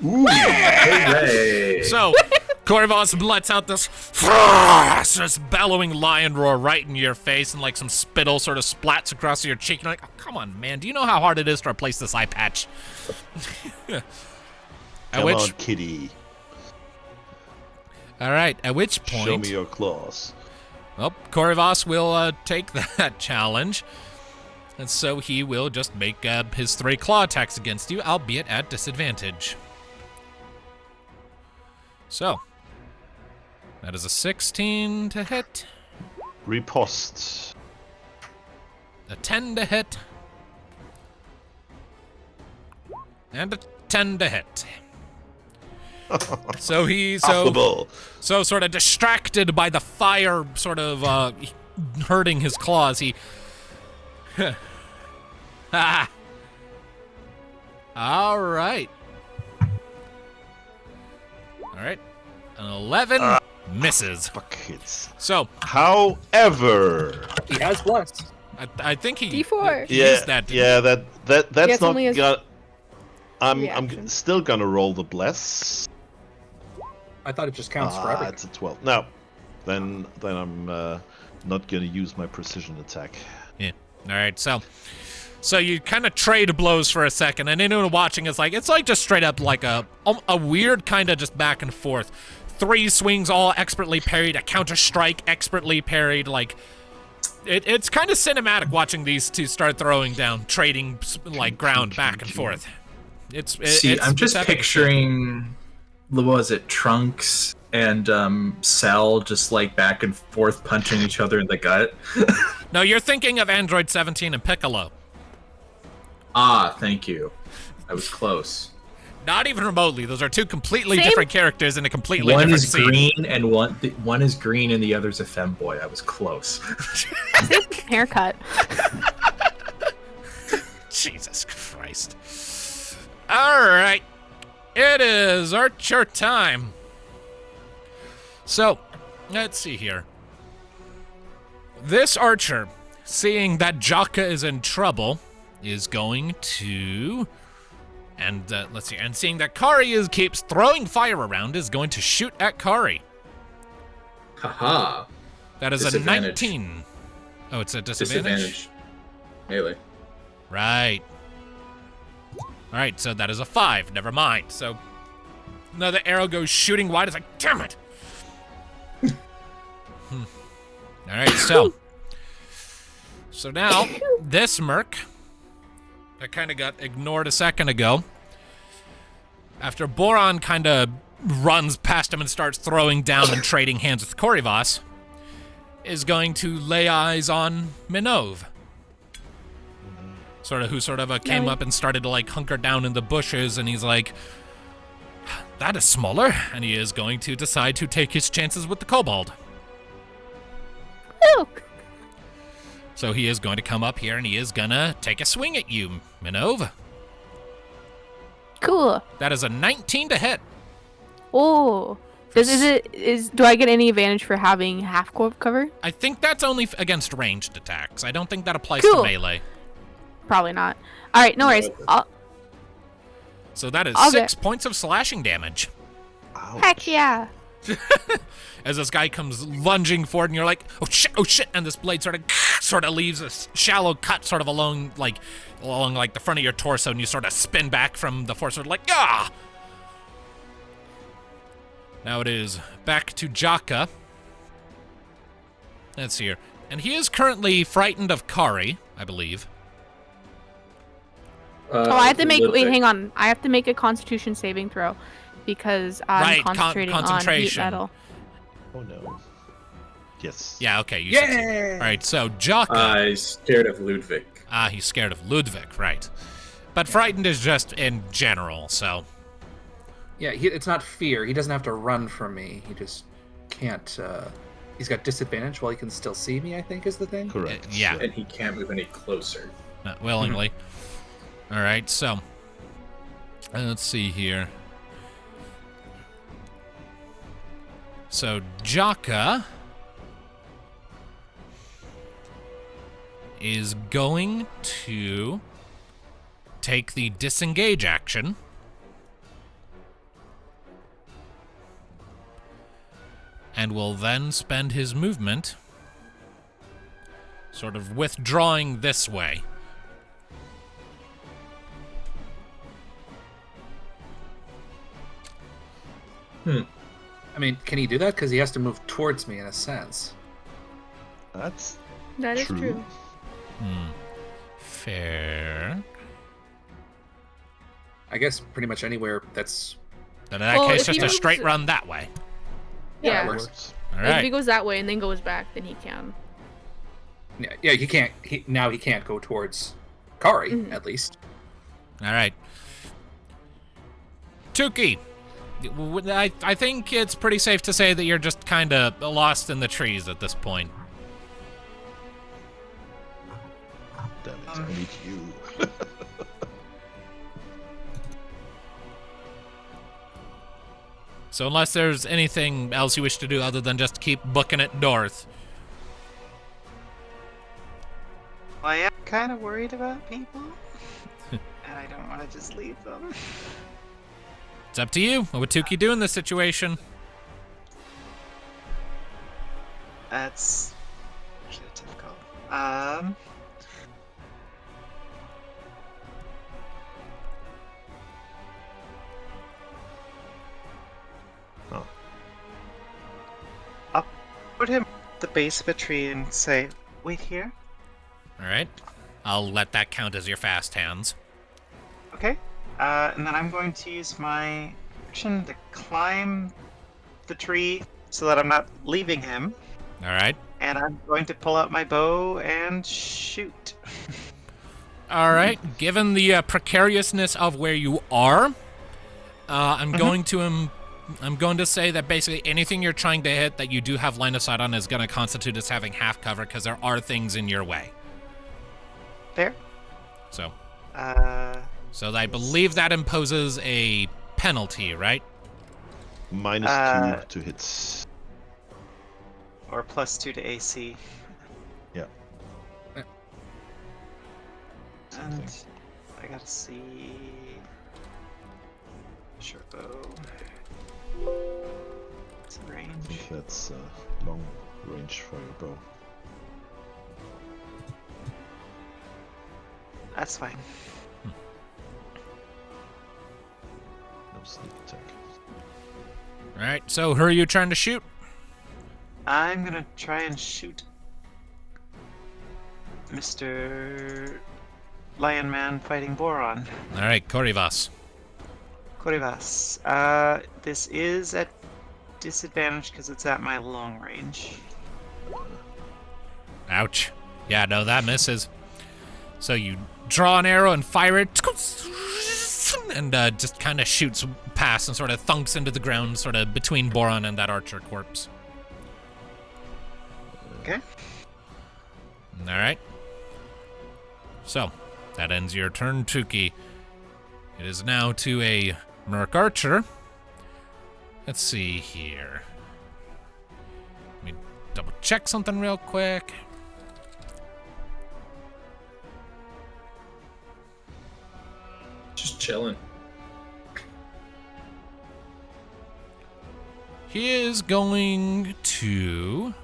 Ooh. Hooray. So, Corvus lets out this bellowing lion roar right in your face, and like some spittle sort of splats across your cheek. And you're like, oh, come on, man. Do you know how hard it is to replace this eye patch? Come on, kitty. All right, at which point... Show me your claws. Well, Corvus will take that challenge. And so he will just make his 3 claw attacks against you, albeit at disadvantage. So, that is a 16 to hit, Riposte. a 10 to hit, and a 10 to hit. So he's Affable. so sort of distracted by the fire sort of hurting his claws, he... All right. An 11 misses. Fuck it. So, however, He has blessed. I think he D4. he used that. Yeah, that's Yes, not only as gonna. I'm reaction. still gonna roll the bless. I thought it just counts for everything. It's a 12. No, then I'm not gonna use my precision attack. Yeah. All right. So you kind of trade blows for a second, and anyone watching is like, it's like just straight up like a weird kind of just back and forth. 3 swings all expertly parried, a counter strike expertly parried. Like it's kind of cinematic watching these two start throwing down, trading like ground back and forth. I'm just picturing, what was it, Trunks and Cell just like back and forth punching each other in the gut. No, you're thinking of Android 17 and Piccolo. Ah, thank you. I was close. Not even remotely. Those are 2 completely Same. different characters in a completely One different is scene. green and one is green and the other's a femboy. I was close. Same haircut. Jesus Christ. All right. It is Archer time. So, let's see here. This Archer, seeing that Jaka is in trouble, is going to... And let's see. And seeing that Kari keeps throwing fire around, is going to shoot at Kari. Haha. That is a Disadvantage. 19. Oh, it's a disadvantage? Melee. Right. All right, so that is a 5. Never mind. So another arrow goes shooting wide. It's like, damn it. All right, so now this merc that kind of got ignored a second ago, after Boron kind of runs past him and starts throwing down and trading hands with Corvus, is going to lay eyes on Minnove. Who came up and started to like hunker down in the bushes, and he's like, that is smaller, and he is going to decide to take his chances with the kobold. Woo! So he is going to come up here and he is gonna take a swing at you, Minnove. Cool. That is a 19 to hit. Oh. Do I get any advantage for having half cover? I think that's only against ranged attacks. I don't think that applies Cool. to melee. Probably not. All right, no worries. So that is I'll 6 points of slashing damage. Heck yeah. As this guy comes lunging forward, and you're like, oh shit, and this blade sort of leaves a shallow cut sort of along the front of your torso, and you sort of spin back from the force, sort of like, ah! Now it is back to Jaka. Let's see here. And he is currently frightened of Kari, I believe. I have to make. Wait, hang on. I have to make a Constitution saving throw because I'm Right, concentrating on heat concentration. metal. Oh no. Yes. Yeah, okay. You succeed. All right, so Jaka. He's scared of Ludviek. He's scared of Ludviek, right. But frightened is just in general, so... Yeah, it's not fear. He doesn't have to run from me. He just can't. He's got disadvantage while he can still see me, I think is the thing. Correct. Yeah. And he can't move any closer. Not willingly. All right, so... let's see here. So, Jaka... is going to take the disengage action. And will then spend his movement sort of withdrawing this way. I mean, can he do that? Because he has to move towards me in a sense. That's That is true. true. Fair. I guess pretty much anywhere that's... Then in that Well, case, if he just a moves- straight run that way. Yeah. that That works. works. All Like, if he right. goes that way and then goes back, then he can. Yeah, he can't. Now he can't go towards Kari, Mhm. at least. All right. Tuki, I think it's pretty safe to say that you're just kind of lost in the trees at this point. Damn it, I need you. So unless there's anything else you wish to do other than just keep booking it north. I am kind of worried about people, and I don't want to just leave them. It's up to you. What would Tuki do in this situation? That's actually a tough call. Oh. I'll put him at the base of a tree and say, "Wait here." All right. I'll let that count as your fast hands. Okay. And then I'm going to use my action to climb the tree so that I'm not leaving him. All right. And I'm going to pull out my bow and shoot. All right. Given the precariousness of where you are, I'm going to say that basically anything you're trying to hit that you do have line of sight on is going to constitute as having half cover because there are things in your way. There. So So I believe that imposes a penalty, right? -2 to hits. or +2 to AC. Yeah. And I gotta see. Short bow. It's I range. think that's long range for your bow. That's fine. No sneak attack. All right. So who are you trying to shoot? I'm gonna try and shoot Mr. Lion Man fighting Boron. All right, Korivas. Korivas. This is at disadvantage because it's at my long range. Ouch. Yeah, no, that misses. So you draw an arrow and fire it, and just kind of shoots past and sort of thunks into the ground, sort of between Boron and that archer corpse. Okay. All right. So that ends your turn, Tuki. It is now to a Merc Archer. Let's see here. Let me double check something real quick. Just chilling. He is going to...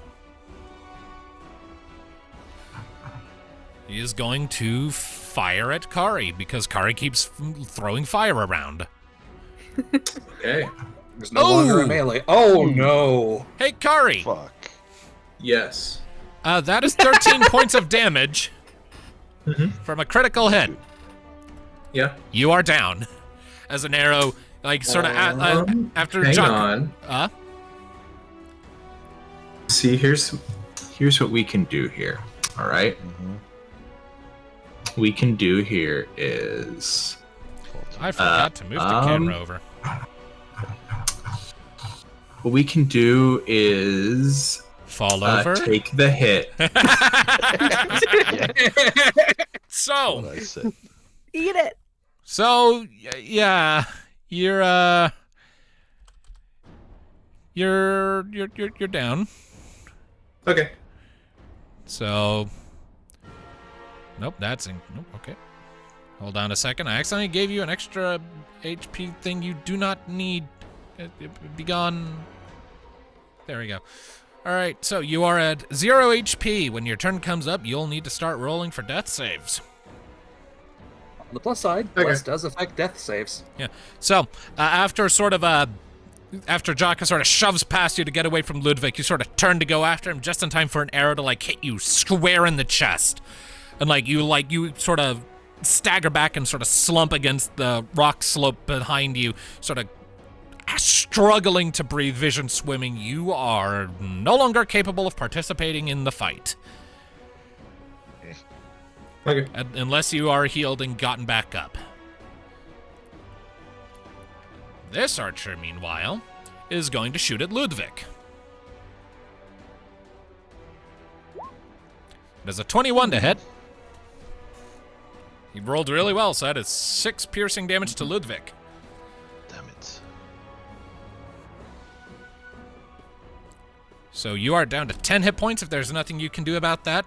He is going to fire at Kari, because Kari keeps throwing fire around. Okay. There's no longer a melee. Oh no! Hey, Kari! Fuck. Yes. That is 13 points of damage from a critical hit. Yeah. You are down as an arrow Like, sort of after hang Jaka. on. See, here's what we can do here. All right? We can do here is... I forgot to move the camera over. What we can do is... Fall over? Take the hit. So... What I said. Eat it. So, yeah, you're down. Okay. So, nope, nope, okay. Hold on a second. I accidentally gave you an extra HP thing you do not need. Be gone. There we go. All right, so you are at 0 HP. When your turn comes up, you'll need to start rolling for death saves. On the plus side, plus does affect death saves. Yeah. So, after Jaka sort of shoves past you to get away from Ludviek, you sort of turn to go after him just in time for an arrow to like hit you square in the chest. And you sort of stagger back and sort of slump against the rock slope behind you, sort of struggling to breathe, vision swimming. You are no longer capable of participating in the fight. Okay. Unless you are healed and gotten back up. This archer, meanwhile, is going to shoot at Ludviek. There's a 21 to hit. He rolled really well, so that is 6 piercing damage to Ludviek. Damn it. So you are down to 10 hit points if there's nothing you can do about that.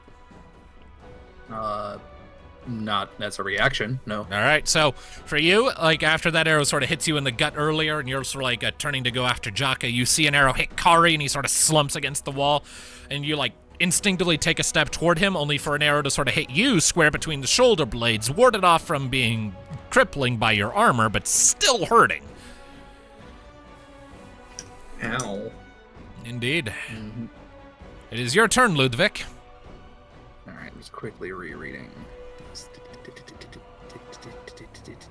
Not as a reaction, no. All right, so for you, like after that arrow sort of hits you in the gut earlier and you're sort of like turning to go after Jaka, you see an arrow hit Kari and he sort of slumps against the wall and you like instinctively take a step toward him, only for an arrow to sort of hit you square between the shoulder blades, warded off from being crippling by your armor, but still hurting. Ow. Indeed. It is your turn, Ludviek. Alright, just quickly rereading.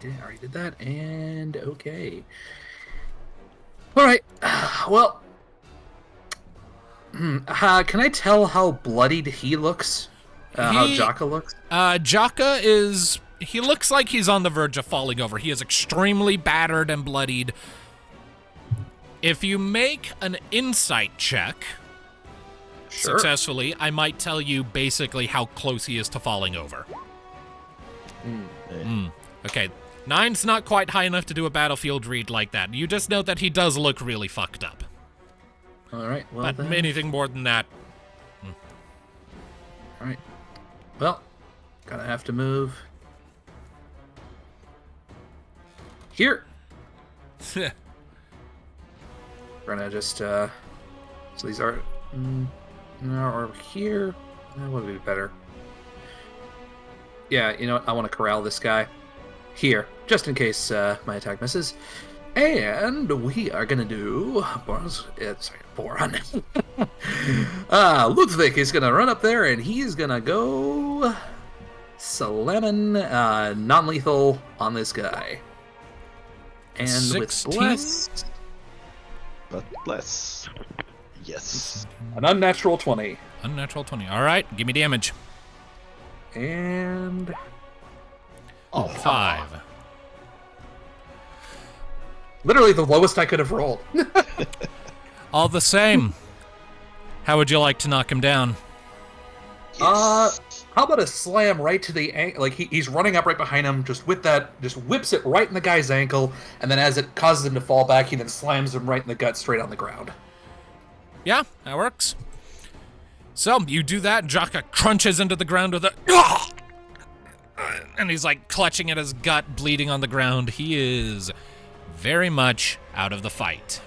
I already did that, and okay. Alright, well... can I tell how bloodied he looks? How Jaka looks? Jaka he looks like he's on the verge of falling over. He is extremely battered and bloodied. If you make an insight check successfully, I might tell you basically how close he is to falling over. Okay, 9's not quite high enough to do a battlefield read like that. You just note that he does look really fucked up. Alright, well But then... anything more than that... Alright. Well, gonna have to move... here! We're gonna just, so these are... or here... That would be better. Yeah, you know what? I want to corral this guy. Here, just in case my attack misses. And we are gonna do... Boron. Ludviek is gonna run up there and he's gonna go... slamming non-lethal on this guy. And 16? with bless... But bless. Yes. An unnatural 20. Unnatural 20. All right, give me damage. And... 5. Literally the lowest I could have rolled. All the same. How would you like to knock him down? How about a slam right to the ankle? Like he's running up right behind him, just with that, just whips it right in the guy's ankle, and then as it causes him to fall back, he then slams him right in the gut, straight on the ground. Yeah, that works. So you do that. Jaka crunches into the ground with a, and he's like clutching at his gut, bleeding on the ground. He is very much out of the fight.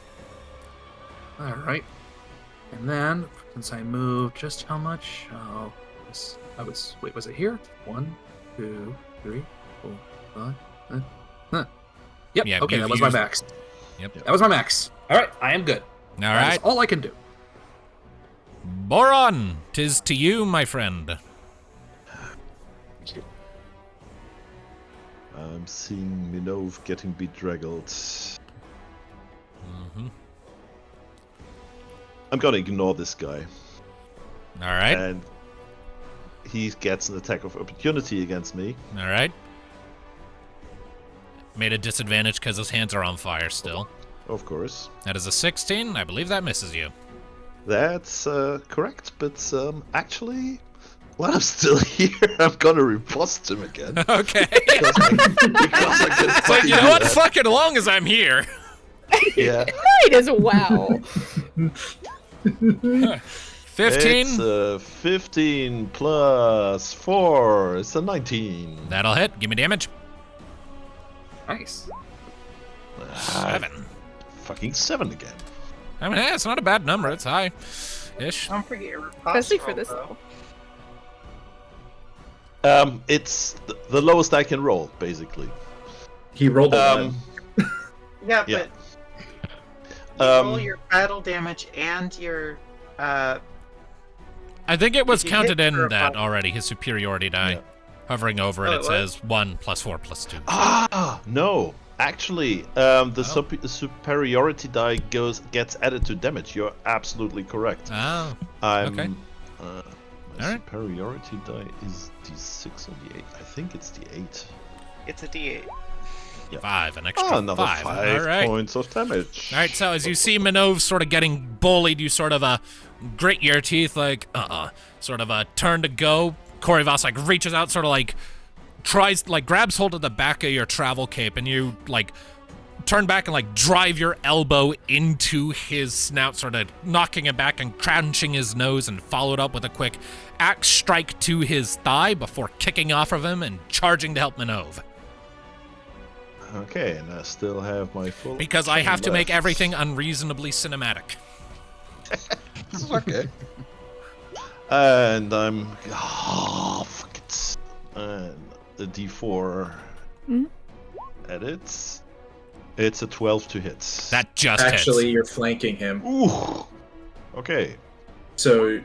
All right, and then since I moved, just how much? Oh, wait, was it here? 1, 2, 3, 4, 5. Yep. Yeah, okay, you've that was my used- max. Yep. That was my max. All right, I am good. All That right. is all I can do. Boron, 'tis to you, my friend. I'm seeing Minnove getting bedraggled. I'm gonna ignore this guy. All right. And he gets an attack of opportunity against me. All right. Made a disadvantage because his hands are on fire still. Of course. That is a 16. I believe that misses you. That's correct, but actually, while I'm still here, I'm gonna riposte him again. Okay. because I can So fucking you know do what? that. Fuck it, as long as I'm here. Yeah. Might as well. 15. It's 15 plus 4. It's a 19. That'll hit. Give me damage. Nice. 7. Fucking 7 again. I mean, hey, it's not a bad number. It's high-ish. Don't forget your Especially for this level. It's the lowest I can roll, basically. He rolled a one. Yeah, Yeah. but roll your battle damage and your I think it was If you counted hit in for a that five. already, his superiority die. Yeah. Hovering over it, Oh, it it was? says 1 plus 4 plus 2. No. Actually, the superiority die gets added to damage. You're absolutely correct. Oh, I'm, okay. My Alright. superiority die is D6 or D8. I think it's D8. it's a D8. 5, an extra Another 5. 5 All right. points of damage. All right, so as you see Minnove sort of getting bullied, you sort of grit your teeth like, sort of turn to go. Korivas like reaches out, sort of like tries, like grabs hold of the back of your travel cape, and you like turn back and like drive your elbow into his snout, sort of knocking him back and crunching his nose, and followed up with a quick axe strike to his thigh before kicking off of him and charging to help Minnove. Okay, and I still have my full. Because I have to make left. everything unreasonably cinematic. Okay. And I'm. Oh, fuck it. And the D4 edits. It's a 12 to hit. That just Actually, hits. you're flanking him. Ooh. Okay. So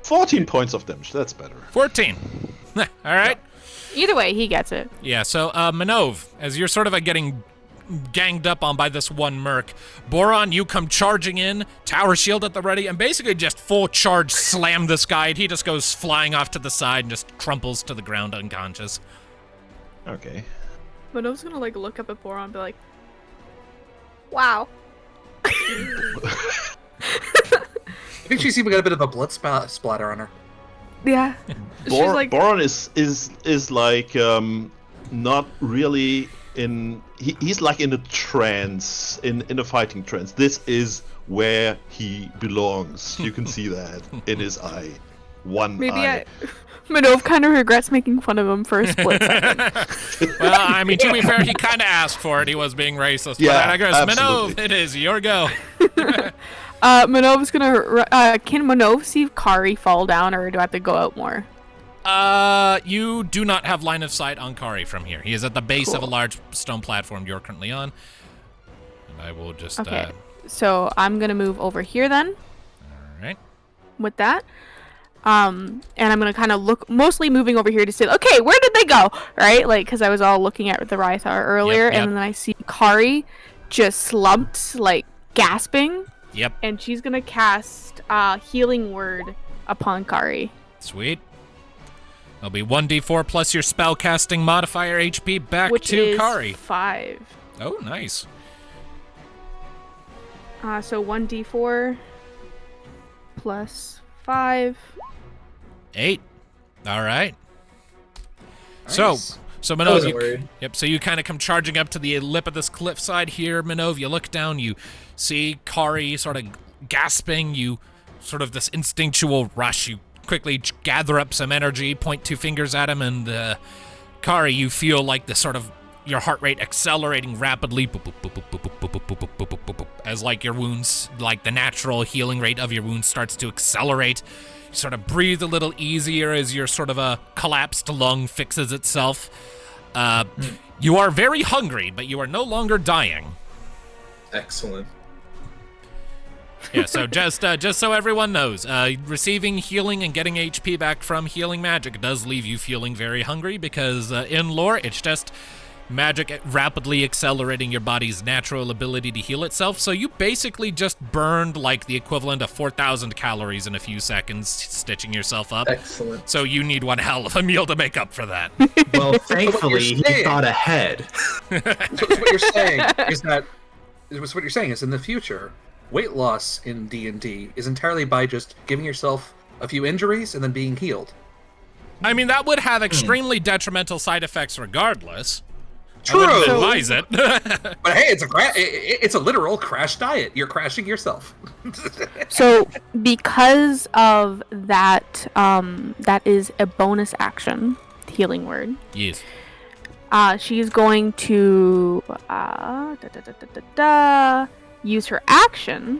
14 points of damage. That's better. 14. All right. Either way, he gets it. Yeah, so Minnove, as you're sort of getting ganged up on by this one merc, Boron, you come charging in, tower shield at the ready, and basically just full charge slam this guy, and he just goes flying off to the side and just crumples to the ground unconscious. Okay. But I was gonna like look up at Boron and be like, wow. I think she's even got a bit of a blood splatter on her. Yeah. She's like, Boron is like not really in. He's like in a trance, in a fighting trance. This is where he belongs. You can see that in his eye. One maybe eye. Minnove kind of regrets making fun of him for a split second. Well, I mean, to be fair, he kind of asked for it. He was being racist. Yeah, but I guess, absolutely. Minnove, it is your go. Minnove's gonna. Can Minnove see Kari fall down, or do I have to go out more? You do not have line of sight on Kari from here. He is at the base of a Cool. large stone platform you're currently on. And I will just, Okay. So I'm gonna move over here then all right. with that. And I'm gonna kind of look, mostly moving over here to say, okay, where did they go? Right? Like, because I was all looking at the Rythar earlier, Yep, yep. and then I see Kari just slumped, like gasping, Yep, and she's gonna cast Healing Word upon Kari. sweet. There'll be 1d4 plus your spellcasting modifier HP back Which to is Kari. 5. Oh, nice. So 1d4 plus 5. 8. All right. Nice. So I Minnove, wasn't worried. Yep, so you kind of come charging up to the lip of this cliffside here, Minnove. You look down, you see Kari sort of gasping. You sort of this instinctual rush. You quickly gather up some energy, point 2 fingers at him, and Kari, you feel like the sort of your heart rate accelerating rapidly boop, boop, boop, boop, boop, boop, boop, boop, boop, boop, boop, boop, as like your wounds, like the natural healing rate of your wounds starts to accelerate. You sort of breathe a little easier as your sort of a collapsed lung fixes itself. You are very hungry, but you are no longer dying. Excellent. Yeah, so just so everyone knows, receiving healing and getting HP back from healing magic does leave you feeling very hungry because in lore, it's just magic rapidly accelerating your body's natural ability to heal itself. So you basically just burned like the equivalent of 4,000 calories in a few seconds, stitching yourself up. Excellent. So you need one hell of a meal to make up for that. Well, thankfully, he thought ahead. So what you're saying is in the future, weight loss in D&D is entirely by just giving yourself a few injuries and then being healed. I mean, that would have extremely detrimental side effects regardless. True. I wouldn't advise it. But hey, it's a literal crash diet. You're crashing yourself. So because of that, that is a bonus action, healing word. Yes. She's going to use her action.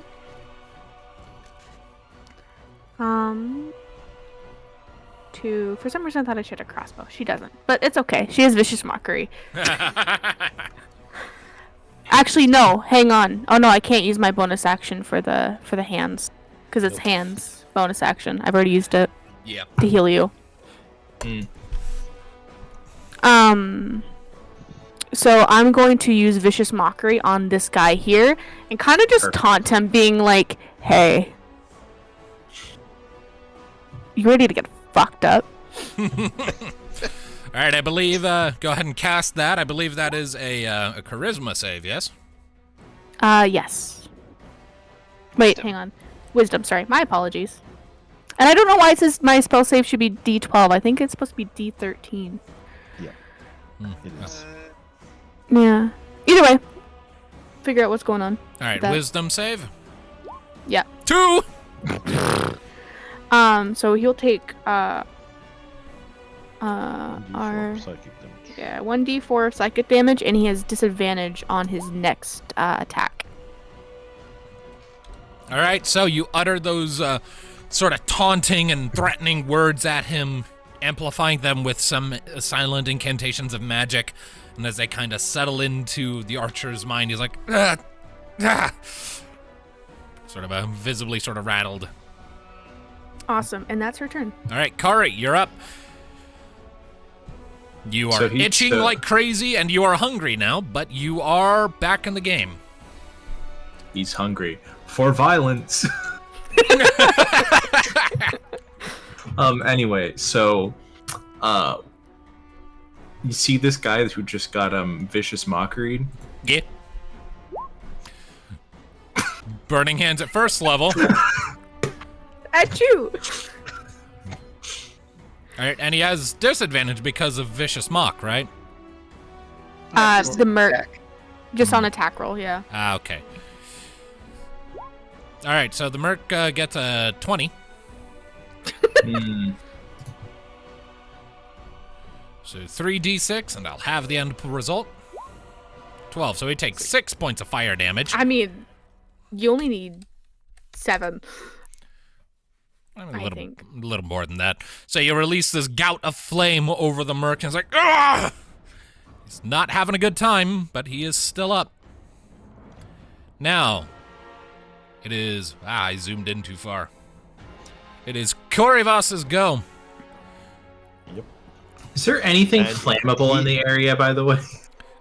For some reason I thought I should have crossbow. She doesn't, but it's okay. She has vicious mockery. Actually, no. Hang on. Oh no, I can't use my bonus action for the hands, because it's hands bonus action. I've already used it. Yeah. To heal you. So I'm going to use vicious mockery on this guy here, and kind of just taunt him, being like, "Hey, you ready to get fucked up?" All right, I believe. Go ahead and cast that. I believe that is a charisma save. Yes. Yes. Wait, hang on. Wisdom. Sorry, my apologies. And I don't know why it says my spell save should be D12. I think it's supposed to be D13. Yeah. It is. Yeah. Either way, figure out what's going on. All right, that. wisdom save. Yeah. 2. So he'll take our Psychic damage. 1d4 of psychic damage, and he has disadvantage on his next attack. All right, so you utter those sort of taunting and threatening words at him, amplifying them with some silent incantations of magic, and as they kind of settle into the archer's mind, he's like, sort of visibly sort of rattled. Awesome, and that's her turn. All right, Kari, you're up. You are itching like crazy, and you are hungry now, but you are back in the game. He's hungry for violence. Anyway, so you see this guy who just got vicious mockery? Yeah. Burning hands at first level. At you. All right, and he has disadvantage because of vicious mock, right? The merc. Just on attack roll, yeah. Okay. All right, so the merc gets a 20. So 3d6, and I'll have the end result. 12, so he takes 6 points of fire damage. I mean, you only need 7. A little more than that. So you release this gout of flame over the merc, and it's like, ah! He's not having a good time, but he is still up. Now, it is... I zoomed in too far. It is Korivas's go. Yep. Is there anything flammable in the area, by the way?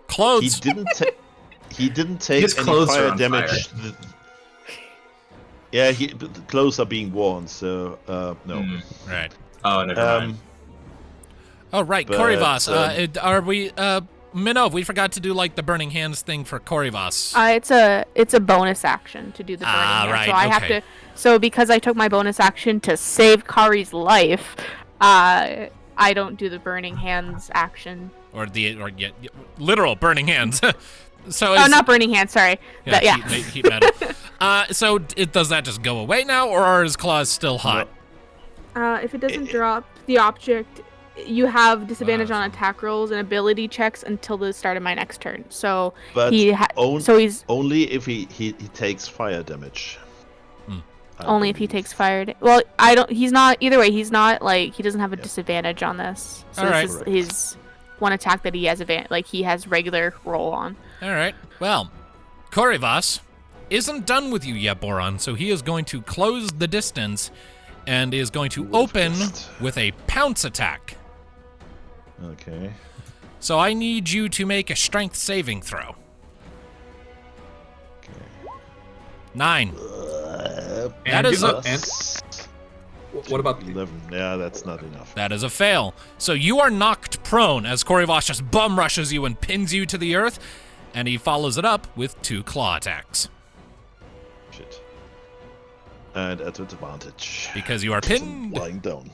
Clothes. He didn't take His any clothes fire are on damage. fire. Yeah, the clothes are being worn, so no. Right. Oh, never mind. Oh, right, But, Korivas. Are we... Minnove, we forgot to do, like, the burning hands thing for Korivas. It's a bonus action to do the burning hand. Right, so I have okay. to... So because I took my bonus action to save Kari's life, I don't do the burning hands action. Or literal burning hands. So not burning hands, sorry. Yeah, heat metal. So does that just go away now, or are his claws still hot? If it doesn't drop the object, you have disadvantage on attack rolls and ability checks until the start of my next turn. So But he's only if he takes fire damage. only if he takes fire. Well, I don't. He's not either way. He's not like he doesn't have a disadvantage on this. So All right. this is his one attack that he has he has regular roll on. All right. Well, Korivas isn't done with you yet, Boron. So he is going to close the distance and is going to open with a pounce attack. Okay. So I need you to make a strength saving throw. 9. That is what about 11? Yeah, that's not enough. That is a fail. So you are knocked prone as Korivas just bum rushes you and pins you to the earth, and he follows it up with 2 claw attacks. Shit. And at advantage. Because you are I'm pinned. lying down.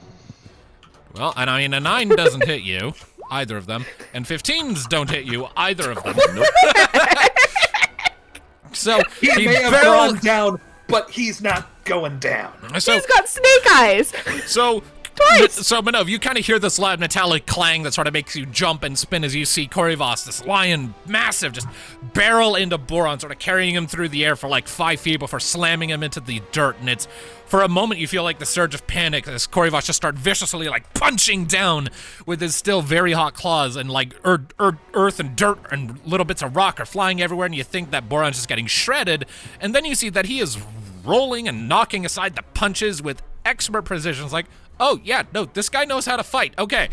Well, and I mean, a 9 doesn't hit you, either of them, and 15s don't hit you, either of them. Nope. So he may have gone down, but he's not going down. So, He's got snake eyes. So, Twice. So Minnove, you kind of hear this loud metallic clang that sort of makes you jump and spin as you see Korivas, this lion, massive, just barrel into Boron, sort of carrying him through the air for like 5 feet before slamming him into the dirt. And it's, for a moment, you feel like the surge of panic as Korivas just start viciously like punching down with his still very hot claws, and like earth and dirt and little bits of rock are flying everywhere, and you think that Boron's just getting shredded, and then you see that he is rolling and knocking aside the punches with expert precision. It's like, oh, yeah, no, this guy knows how to fight. Okay.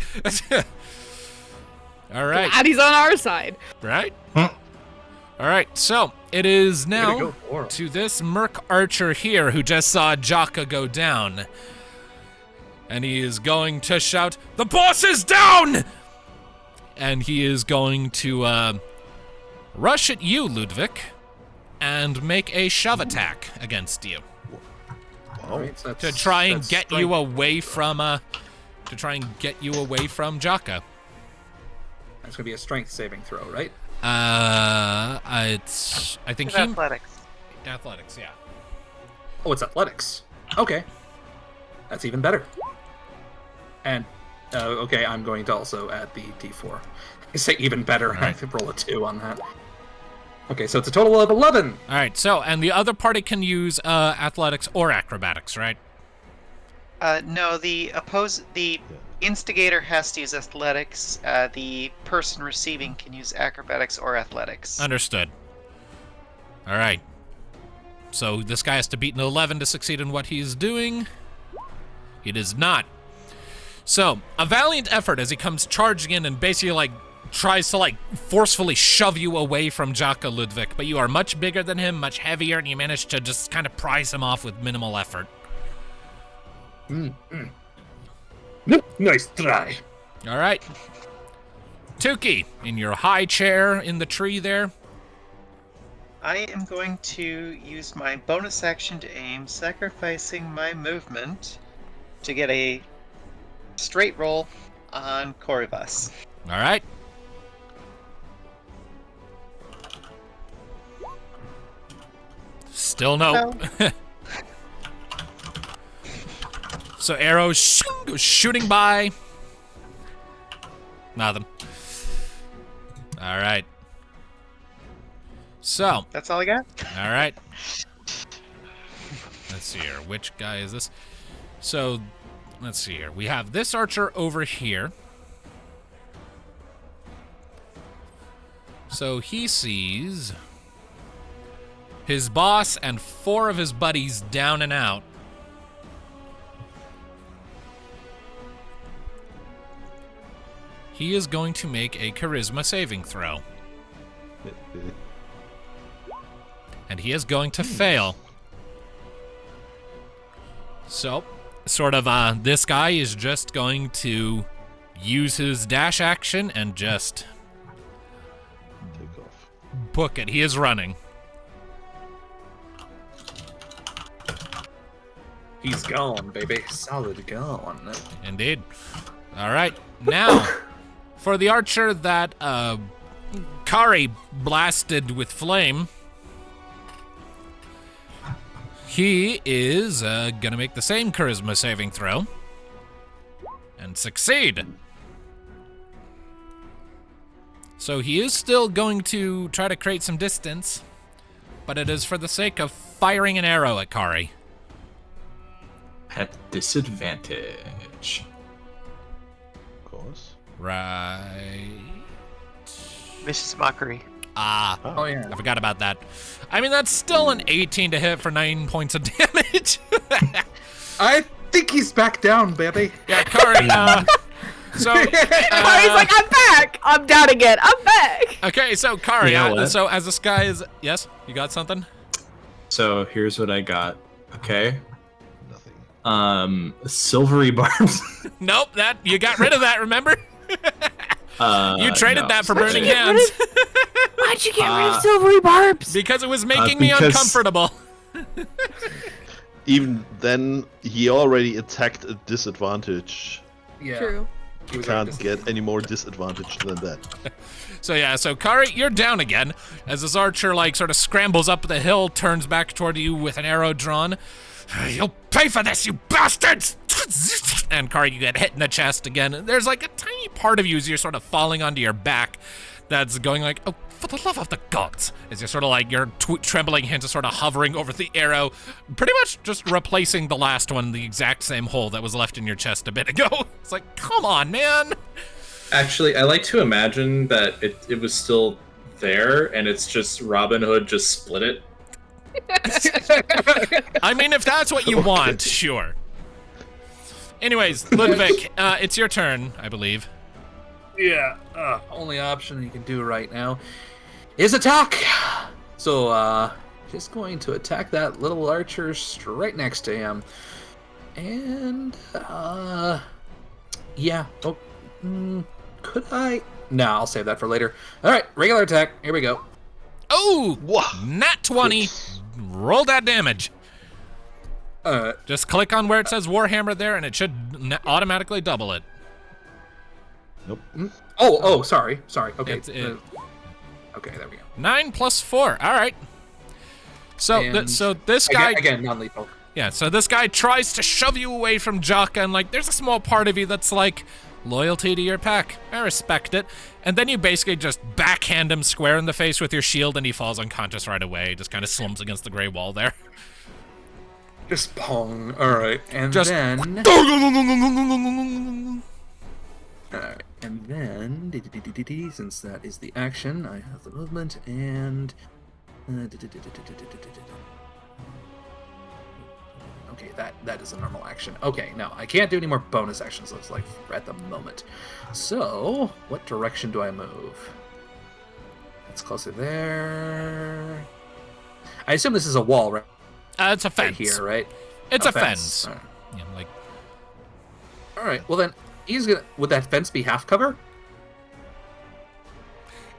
All right. Glad he's on our side. Right? All right, so it is now to this merc archer here who just saw Jaka go down. And he is going to shout, "The boss is down!" And he is going to rush at you, Ludviek, and make a shove attack against you. Right, so To try and get you away from Jaka. That's gonna be a strength saving throw, right? I think It's athletics. Athletics, yeah. Oh, it's athletics. Okay, that's even better. And okay, I'm going to also add the D4. I say even better. I could roll a 2 on that. Okay, so it's a total of 11. All right. So, and the other party can use athletics or acrobatics, right? No, the instigator has to use athletics. The person receiving can use acrobatics or athletics. Understood. All right. So this guy has to beat an 11 to succeed in what he's doing. He does not. So, a valiant effort as he comes charging in and basically like tries to like forcefully shove you away from Jaka, Ludviek, but you are much bigger than him, much heavier, and you manage to just kind of prise him off with minimal effort. Nice try. All right. Tuki, in your high chair in the tree there. I am going to use my bonus action to aim, sacrificing my movement to get a straight roll on Korivas. All right. Still no. So arrows goes shooting by. Nothing. All right. So. That's all I got? All right. Let's see here. Which guy is this? So, let's see here. We have this archer over here. So he sees his boss and 4 of his buddies down and out. He is going to make a charisma saving throw. And he is going to fail. So, sort of, this guy is just going to use his dash action and just Take off. book it. He is running. He's gone, baby. Solid gone. Indeed. All right. Now, for the archer that Kari blasted with flame, he is gonna make the same charisma saving throw and succeed. So he is still going to try to create some distance, but it is for the sake of firing an arrow at Kari. At disadvantage. Of course. Right. Vicious Mockery. Oh yeah. I forgot about that. I mean, that's still an 18 to hit for 9 points of damage. I think he's back down, baby. Yeah, Kari, So Kari's like, I'm back. I'm down again. I'm back. Okay, so Kari, You know what? so as this guy is, yes, you got something? So here's what I got. Okay. Nothing. Silvery barbs. Nope, that you got rid of that. Remember? You traded no. that for Why'd you burning get rid hands Why'd you get rid of silvery barbs? because it was making me because- uncomfortable. Even then, he already attacked at disadvantage. Yeah. True. He was Can't like, get any more disadvantage than that. So Kari, you're down again as this archer like sort of scrambles up the hill, turns back toward you with an arrow drawn. You'll pay for this, you bastards! And Kari, you get hit in the chest again. There's like a tiny part of you as you're sort of falling onto your back that's going like, oh, for the love of the gods. As you're sort of like, your trembling hands are sort of hovering over the arrow, pretty much just replacing the last one, the exact same hole that was left in your chest a bit ago. It's like, come on, man. Actually, I like to imagine that it was still there, and it's just Robin Hood just split it. I mean, if that's what you want, sure. Anyways, Ludviek, it's your turn, I believe. Yeah. Only option you can do right now is attack. So, just going to attack that little archer straight next to him. And, yeah. Oh, could I? No, I'll save that for later. All right, regular attack. Here we go. Oh, Whoa. nat 20. Roll that damage. Just click on where it says Warhammer there, and it should automatically double it. Nope. Oh, sorry. Okay. Okay, there we go. 9 plus 4. All right. So, And so this guy, again, non-lethal. yeah. So this guy tries to shove you away from Jaka, and like, there's a small part of you that's like, loyalty to your pack. I respect it. And then you basically just backhand him square in the face with your shield, and he falls unconscious right away. Just kind of slumps against the gray wall there. Just pong. All right, and Just- then. Alright, and then, since that is the action, I have the movement, and... Okay, that is a normal action. Okay, no, I can't do any more bonus actions, looks like, at the moment. So, what direction do I move? That's closer there... I assume this is a wall, right? It's a Right fence. here, right? It's a fence. Alright. Yeah, like, Alright, well then, he's gonna... Would that fence be half cover?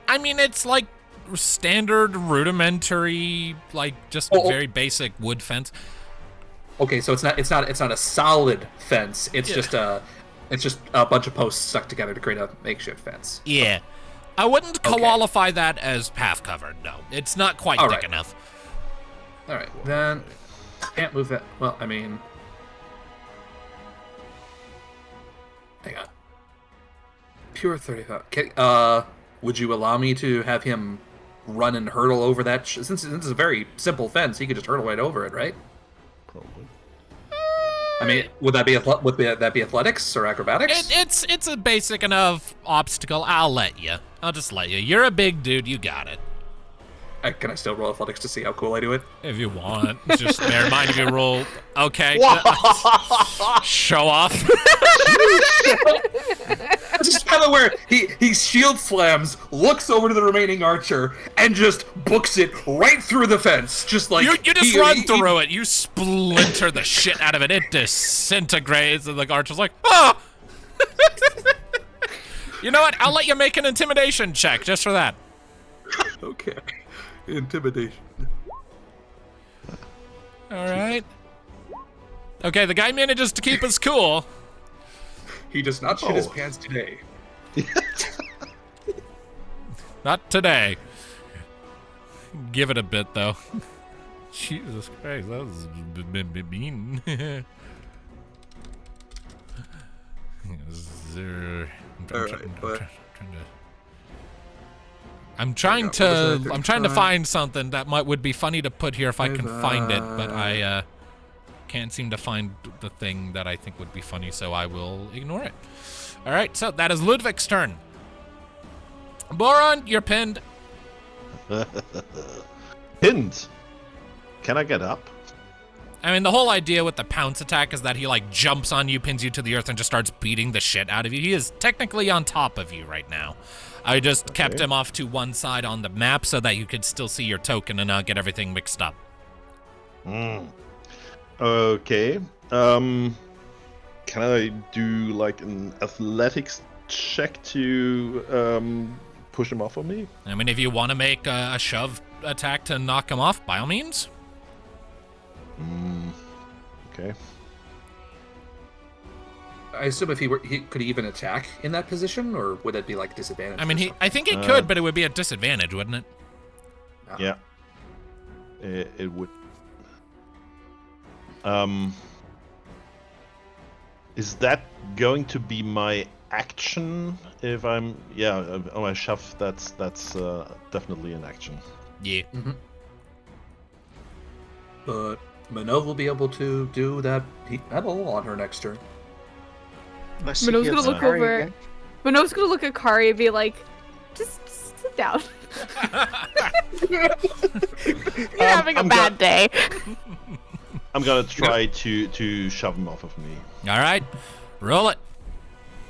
I mean, it's like standard rudimentary, like just Oh. very basic wood fence. Okay, so it's not a solid fence. It's Yeah. just a bunch of posts stuck together to create a makeshift fence. Yeah. I wouldn't Okay. qualify that as half covered. No, it's not quite All thick right. enough. All right, then can't move that. Well, I mean, hang on. Pure 35. Okay, would you allow me to have him run and hurdle over that? Since it's a very simple fence, he could just hurdle right over it, right? Probably. I mean, would that be athletics or acrobatics? It's a basic enough obstacle. I'll let you. I'll just let you. You're a big dude. You got it. Can I still roll athletics to see how cool I do it? If you want. Just bear in mind if you roll. Okay. Show off. Just kind of where he shield slams, looks over to the remaining archer, and just books it right through the fence. Just like You just run through it. You splinter the shit out of it. It disintegrates, and the archer's like, oh! You know what? I'll let you make an intimidation check just for that. Okay, intimidation. All right. Okay, the guy manages to keep his cool. He does not shit his Oh. pants today. Not today. Give it a bit, though. Jesus Christ, that was mean. I'm trying to find something that would be funny to put here if I can find it, but I can't seem to find the thing that I think would be funny, so I will ignore it. All right, so that is Ludviek's turn. Boron, you're pinned. Pinned. Can I get up? I mean, the whole idea with the pounce attack is that he, like, jumps on you, pins you to the earth, and just starts beating the shit out of you. He is technically on top of you right now. I just kept him off to one side on the map so that you could still see your token and not get everything mixed up. Okay. Can I do, like, an athletics check to push him off of me? I mean, if you want to make a shove attack to knock him off, by all means. Okay. I assume if he could he even attack in that position, or would it be like disadvantage? I mean, I think he could, but it would be a disadvantage, wouldn't it? Yeah. It would. Is that going to be my action? If I'm on my shove, that's definitely an action. Yeah. Mm-hmm. But Minnove will be able to do that heat metal on her next turn. Minnove's gonna look over. Minnove's gonna look at Kari and be like, just sit down. You're having a bad day. I'm gonna try to shove him off of me. All right, roll it.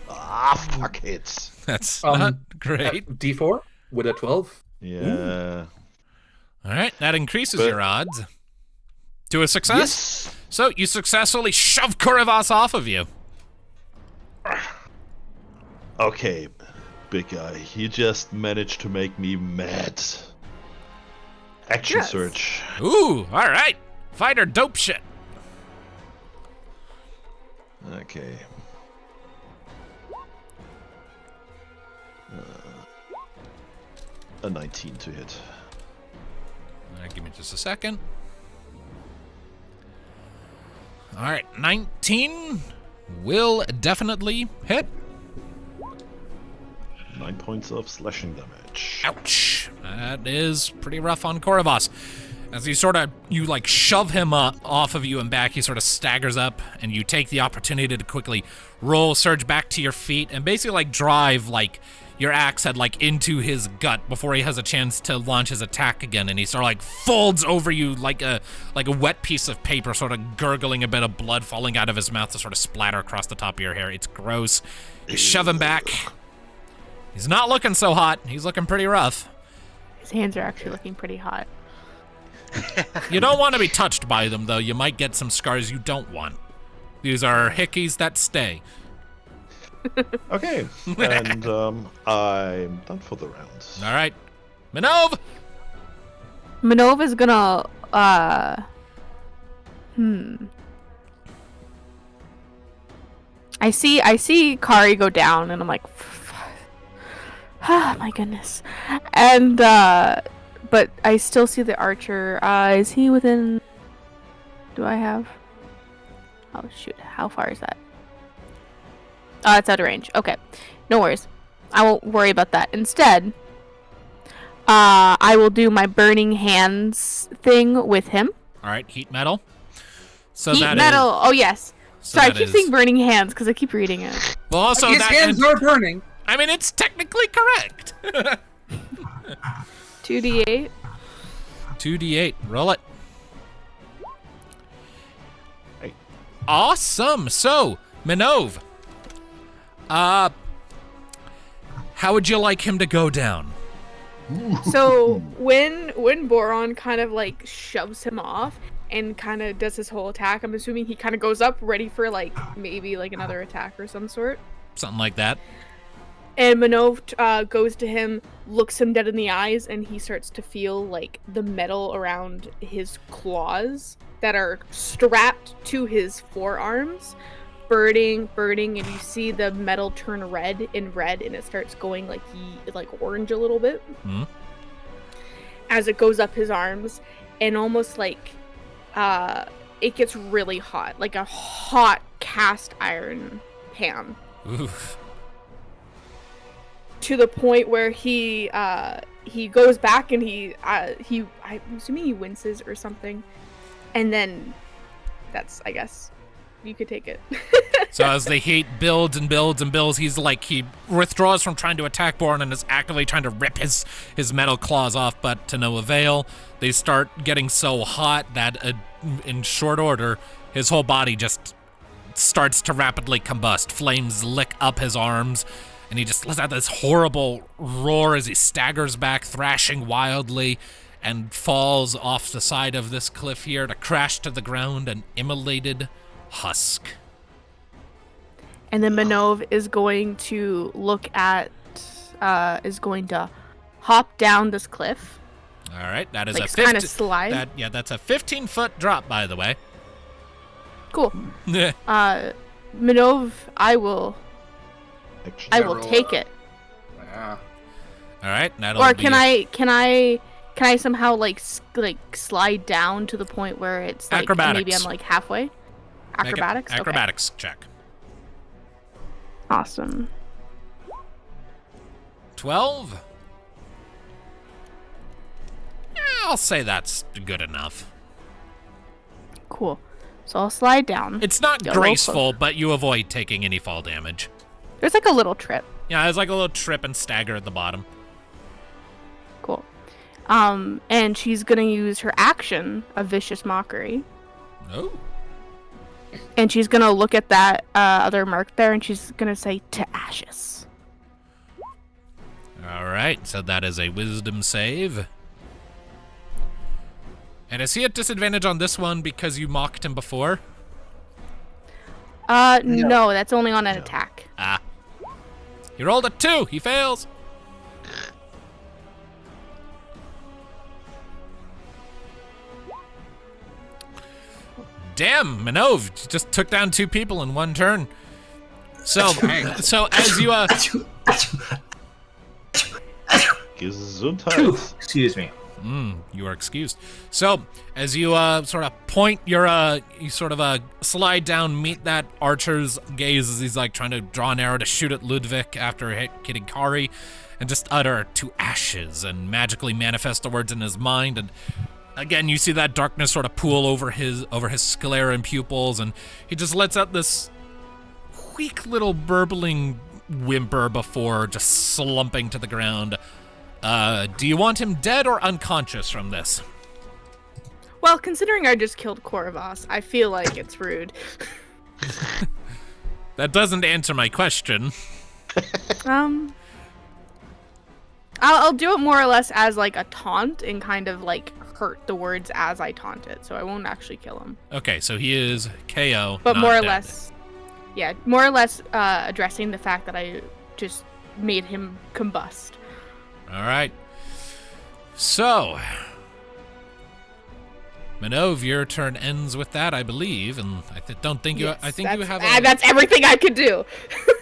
Ah, fuck it. That's not great. D4 with a 12. Yeah. Ooh. All right, that increases your odds to a success. Yes. So you successfully shove Korivas off of you. Okay, big guy, you just managed to make me mad. Action search. Ooh, all right. Fighter dope shit. Okay. A 19 to hit. Give me just a second. All right, 19 will definitely hit. 9 points of slashing damage. Ouch. That is pretty rough on Korivas. As you shove him off of you and back, he sort of staggers up, and you take the opportunity to quickly surge back to your feet, and basically drive your axe head into his gut before he has a chance to launch his attack again, and he sort of folds over you like a wet piece of paper, sort of gurgling a bit of blood falling out of his mouth to sort of splatter across the top of your hair. It's gross. You shove him back. He's not looking so hot. He's looking pretty rough. His hands are actually looking pretty hot. You don't want to be touched by them, though. You might get some scars you don't want. These are hickeys that stay. Okay, and I'm done for the round. All right, Minnove. Minnove is gonna I see Kari go down, and I'm like, ah, my goodness. And but I still see the archer. Is he within? Do I have? Oh shoot! How far is that? Oh, it's out of range. Okay, no worries. I won't worry about that. Instead, I will do my burning hands thing with him. All right, heat metal. So heat that metal. Is, oh yes. so Sorry, I keep saying burning hands because I keep reading it. Well, also his hands are burning. I mean, it's technically correct. 2d8. 2d8. Roll it. Awesome. So, Minnove, how would you like him to go down? So when Boron kind of shoves him off and kind of does his whole attack, I'm assuming he kind of goes up ready for maybe another attack or some sort. Something like that. And Minnove goes to him, looks him dead in the eyes, and he starts to feel the metal around his claws that are strapped to his forearms burning, and you see the metal turn red, and it starts going orange a little bit as it goes up his arms, and almost it gets really hot, like a hot cast iron pan. Oof. To the point where he goes back and I'm assuming he winces or something, and then that's, I guess, You could take it. So as the heat builds and builds and builds, he withdraws from trying to attack Boron and is actively trying to rip his metal claws off, but to no avail. They start getting so hot that in short order, his whole body just starts to rapidly combust. Flames lick up his arms, and he just lets out this horrible roar as he staggers back, thrashing wildly, and falls off the side of this cliff here to crash to the ground, an immolated husk. And then Minnove is going to going to hop down this cliff. All right, that is like kind of slide. That's a 15-foot drop, by the way. Cool. Minnove, I will take it. Yeah. All right, that'll Or be can I somehow like slide down to the point where it's like Acrobatics. maybe I'm like halfway? Acrobatics. Make an acrobatics check. Awesome. 12. I'll say that's good enough. Cool. So I'll slide down. It's not Get a little graceful, close. but you avoid taking any fall damage. There's like a little trip. Yeah, there's like a little trip and stagger at the bottom. Cool. And she's gonna use her action of Vicious Mockery. Oh. And she's gonna look at that other mark there, and she's gonna say, "To ashes." All right, so that is a wisdom save. And is he at disadvantage on this one because you mocked him before? No, that's only on an attack. Ah. He rolled a 2. He fails. Damn, Minnove just took down 2 people in one turn. So as you Gesundheit. Excuse me. You are excused. So, as you sort of point your, you sort of slide down, meet that archer's gaze as he's like trying to draw an arrow to shoot at Ludviek after hitting Kari, and just utter "to ashes" and magically manifest the words in his mind. And again, you see that darkness sort of pool over his sclera pupils, and he just lets out this weak little burbling whimper before just slumping to the ground. Do you want him dead or unconscious from this? Well, considering I just killed Koravas, I feel like it's rude. That doesn't answer my question. I'll do it more or less as like a taunt and kind of like hurt the words as I taunt it, so I won't actually kill him. Okay, so he is KO, But not more or dead. less, yeah, more or less addressing the fact that I just made him combust. All right. So, Minnove, your turn ends with that, I believe, and I don't think you. Yes, I think you have. That's everything I could do.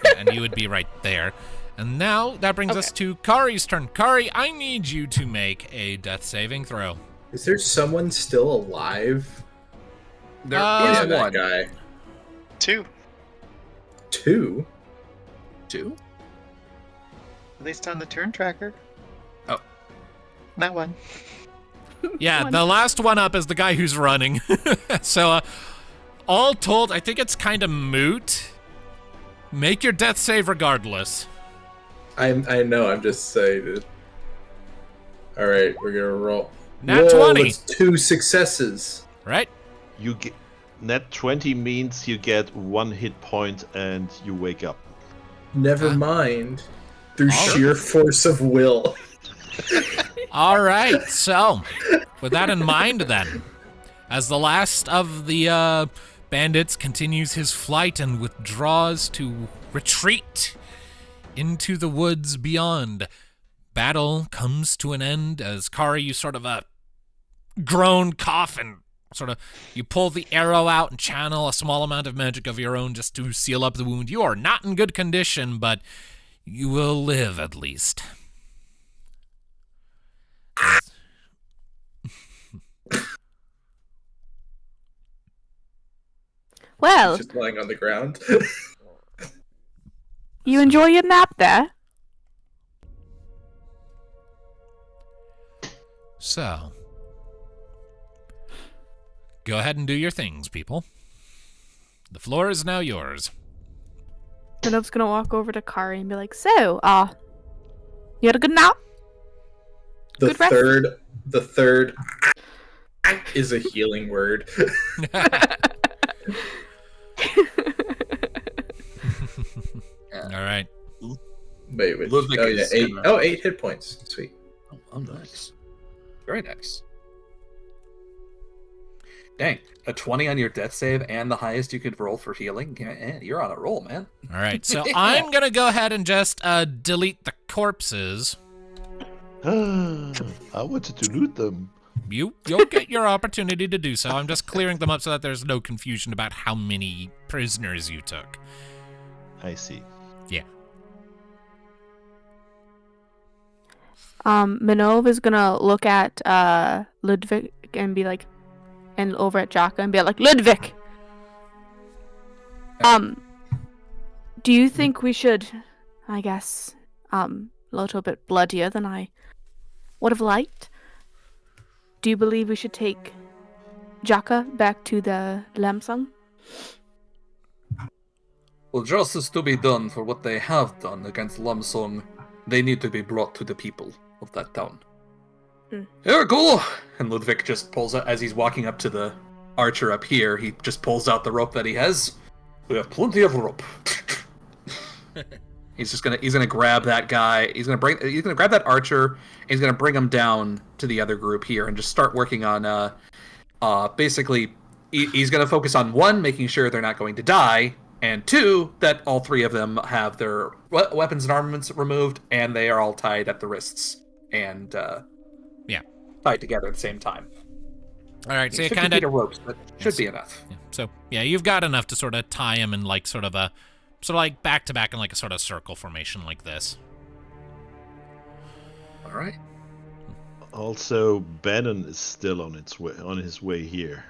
Yeah, and you would be right there. And now that brings us to Kari's turn. Kari, I need you to make a death saving throw. Is there someone still alive? There Yeah, is that one. guy. 2, 2? 2? at least on the turn tracker. Oh. Not 1. Yeah, the last one up is the guy who's running. So, all told, I think it's kind of moot. Make your death save regardless. I know, I'm just saying it. Alright, we're gonna roll. Nat Whoa, 20. that's 2 successes. Right? You get net 20 means you get 1 hit point and you wake up. Never mind. Through All right. sheer force of will. All right, so with that in mind then, as the last of the bandits continues his flight and withdraws to retreat into the woods beyond, battle comes to an end as Kari, you sort of groan, cough, and sort of you pull the arrow out and channel a small amount of magic of your own just to seal up the wound. You are not in good condition, but you will live at least. Well, Just lying on the ground. you enjoy your nap there? So, go ahead and do your things, people. The floor is now yours. Minnove's gonna walk over to Kari and be like, "So, you had a good nap? The Good rest?" third is a healing word. All right. Wait. Ludviek Oh yeah, is 8. gonna- Oh, 8 hit points. Sweet. Oh, nice. Very nice. Dang, a 20 on your death save and the highest you could roll for healing? Yeah, you're on a roll, man. All right. So I'm going to go ahead and just delete the corpses. I wanted to loot them. You'll get your opportunity to do so. I'm just clearing them up so that there's no confusion about how many prisoners you took. I see. Yeah. Minnove is gonna look at Ludviek and be like, and over at Jaka and be like, Ludviek! Do you think we should, I guess, a little bit bloodier than I would have liked? Do you believe we should take Jaka back to the Lamsung? Well, justice to be done for what they have done against Lamsong, they need to be brought to the people of that town. Here, go! And Ludviek just pulls out, as he's walking up to the archer up here, he just pulls out the rope that he has. We have plenty of rope. He's gonna grab that guy. He's gonna grab that archer. And he's gonna bring him down to the other group here and just start working on. Basically, he's gonna focus on 1, making sure they're not going to die, and 2, that all 3 of them have their weapons and armaments removed, and they are all tied at the wrists and tied together at the same time. All right. So you 50 kind feet of of ropes, but should be enough. Yeah. So yeah, you've got enough to sort of tie him in like sort of like back to back in like a sort of circle formation like this. All right. Also, Bannon is still on his way here.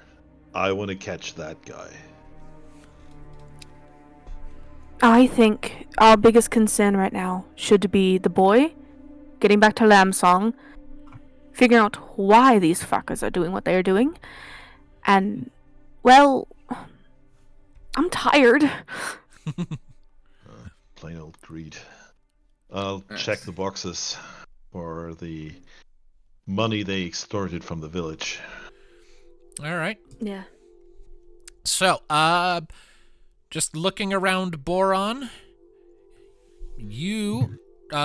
I want to catch that guy. I think our biggest concern right now should be the boy, getting back to Lamsong, figuring out why these fuckers are doing what they are doing, and, well, I'm tired. Plain old greed. I'll check the boxes for the money they extorted from the village. All right. Yeah. So, just looking around Boron, you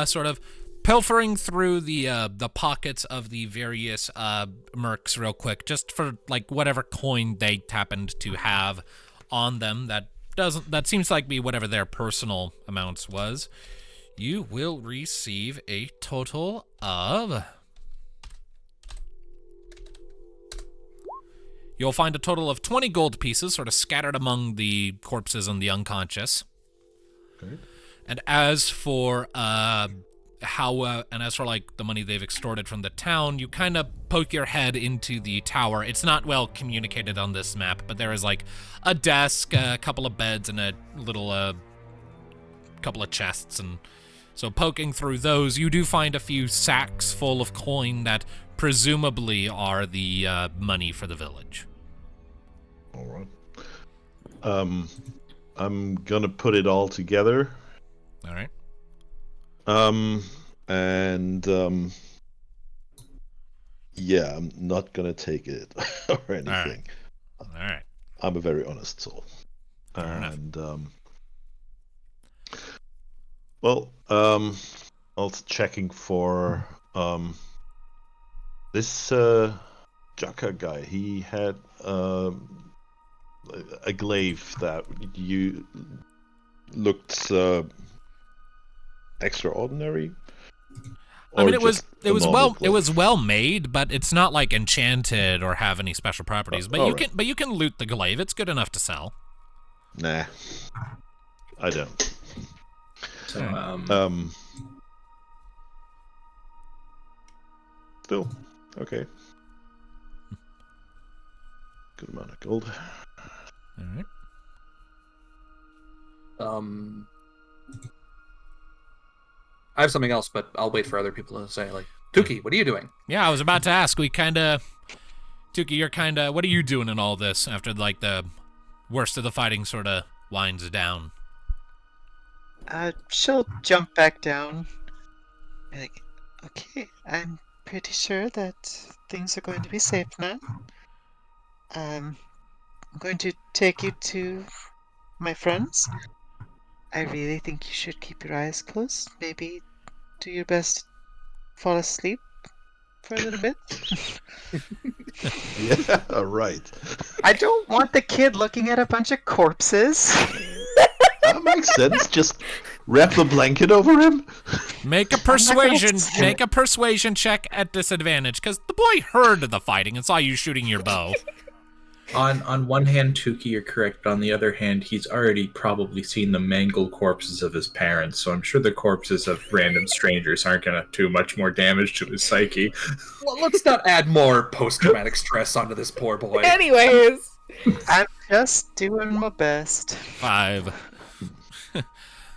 sort of pilfering through the pockets of the various mercs real quick, just for like whatever coin they happened to have on them. That seems like be whatever their personal amounts was. You will receive a total of. You'll find a total of 20 gold pieces sort of scattered among the corpses and the unconscious. Okay. And as for like the money they've extorted from the town, you kind of poke your head into the tower. It's not well communicated on this map, but there is like a desk, a couple of beds, and a little couple of chests. And so poking through those, you do find a few sacks full of coin that presumably are the money for the village. All right. I'm gonna put it all together. All right. Yeah, I'm not gonna take it or anything. All right. I'm a very honest soul. Fair enough. Also checking for this Jaka guy. He had a glaive that you looked extraordinary. I mean, it was glaive? well made, but it's not like enchanted or have any special properties. But you can loot the glaive. It's good enough to sell. Nah, I don't. So, Still, okay. Good amount of gold. All right. I have something else, but I'll wait for other people to say. Like, Tuki, what are you doing? Yeah, I was about to ask. Tuki, you're what are you doing in all this after like the worst of the fighting sort of winds down. She'll jump back down. Like, okay, I'm pretty sure that things are going to be safe now. I'm going to take you to my friends. I really think you should keep your eyes closed. Maybe do your best to fall asleep for a little bit. Yeah, right. I don't want the kid looking at a bunch of corpses. That makes sense. Just wrap the blanket over him. Make a persuasion check at disadvantage, because the boy heard the fighting and saw you shooting your bow. On one hand, Tuki, you're correct, but on the other hand, he's already probably seen the mangled corpses of his parents, so I'm sure the corpses of random strangers aren't going to do much more damage to his psyche. Well, let's not add more post-traumatic stress onto this poor boy. Anyways. I'm just doing my best. 5.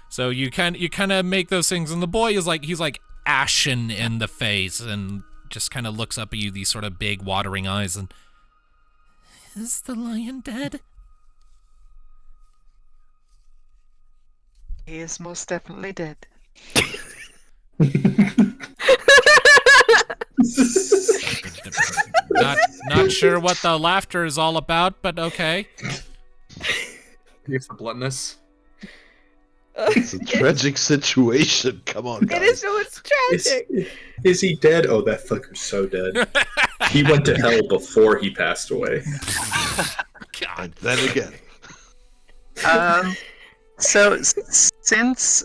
So you kind of make those things, and the boy is like, he's like ashen in the face and just kind of looks up at you, these sort of big watering eyes, and is the lion dead? He is most definitely dead. Not sure what the laughter is all about, but okay. Here's the bluntness. It's a tragic situation. Come on, guys. It is, no, it's tragic. Is he dead? Oh, that fucker's so dead. He went to hell before he passed away. And then again. So since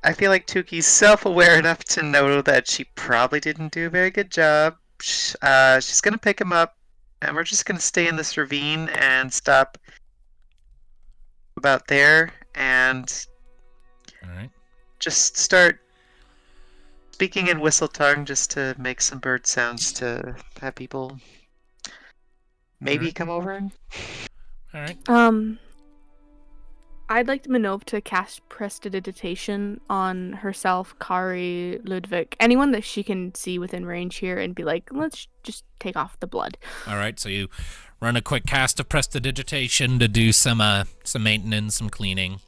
I feel like Tuki's self-aware enough to know that she probably didn't do a very good job, she's gonna pick him up, and we're just gonna stay in this ravine and stop about there, and All right. just start speaking in whistle tongue just to make some bird sounds to have people maybe come over. All right. I'd like Minnove to cast Prestidigitation on herself, Kari, Ludviek, anyone that she can see within range here, and be like, let's just take off the blood. All right. So you run a quick cast of Prestidigitation to do some maintenance, some cleaning.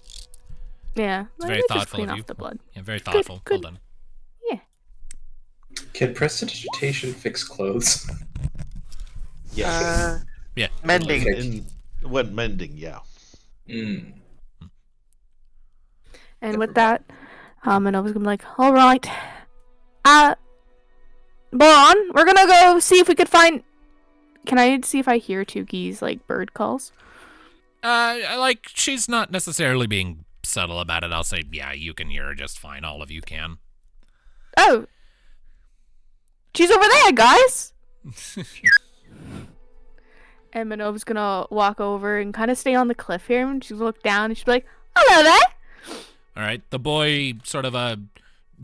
Yeah, It's very let's just thoughtful clean of you. off the blood. Yeah, very thoughtful. good. Well done. Yeah. Can prestidigitation fix clothes? Yes. Yeah. Mending. When mending, yeah. And with that, Minnove's gonna be like, all right, Boron, we're gonna go see if we could find. Can I see if I hear Tuki's like bird calls? Like she's not necessarily being subtle about it. I'll say, yeah, you can hear her just fine. All of you can. Oh, she's over there, guys. And Minnove's gonna walk over and kind of stay on the cliff here, and she'll look down and she'll be like, hello there. All right. The boy sort of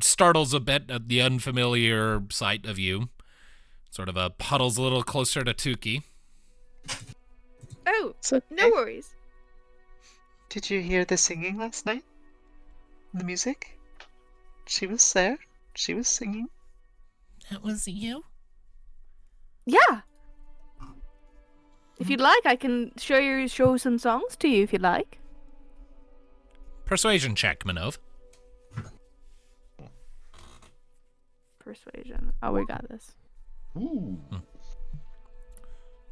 startles a bit at the unfamiliar sight of you. Sort of puddles a little closer to Tuki. Oh, So, no worries. did you hear the singing last night? The music? She was there. She was singing. That was you? Yeah. If you'd like, I can show some songs to you if you'd like. Persuasion check, Minnove. Persuasion. Oh, we got this. Ooh.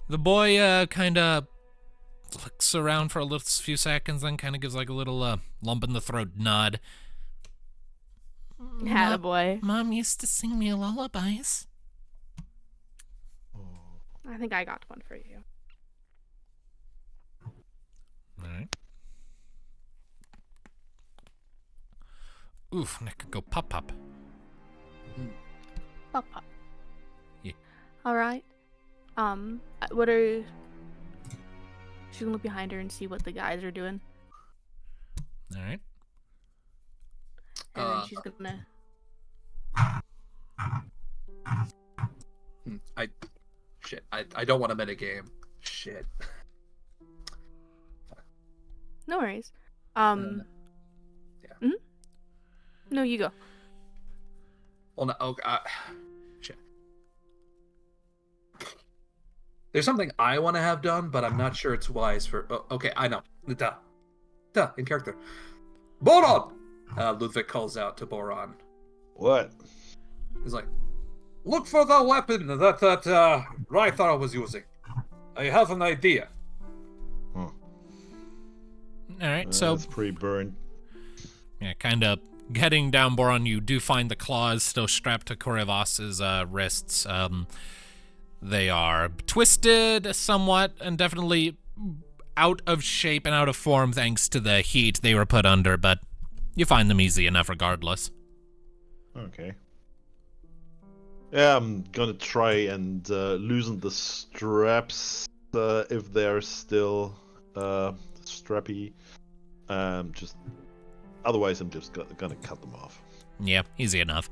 The boy kind of looks around for a few seconds, then kind of gives like a little lump in the throat nod. Attaboy. Mom used to sing me lullabies. I think I got one for you. All right. Oof, Nick, go pop pop. Pop, pop. Yeah. All right. What are? She's gonna look behind her and see what the guys are doing, All right. and then she's gonna. I don't want to metagame. Shit. No worries. Yeah. No, you go. Well, no. Okay. Shit. There's something I want to have done, but I'm not sure it's wise for... Oh, okay, I know. Duh, in character. Boron! Ludviek calls out to Boron. What? He's like, look for the weapon that Rythar was using. I have an idea. Huh. Alright, so... It's pretty burned. Yeah, kind of heading down Boron, you do find the claws still strapped to Korivas's wrists. They are twisted somewhat and definitely out of shape and out of form thanks to the heat they were put under, but you find them easy enough regardless. Okay. Yeah, I'm gonna try and loosen the straps if they're still strappy. Otherwise, I'm just gonna cut them off. Yeah, easy enough.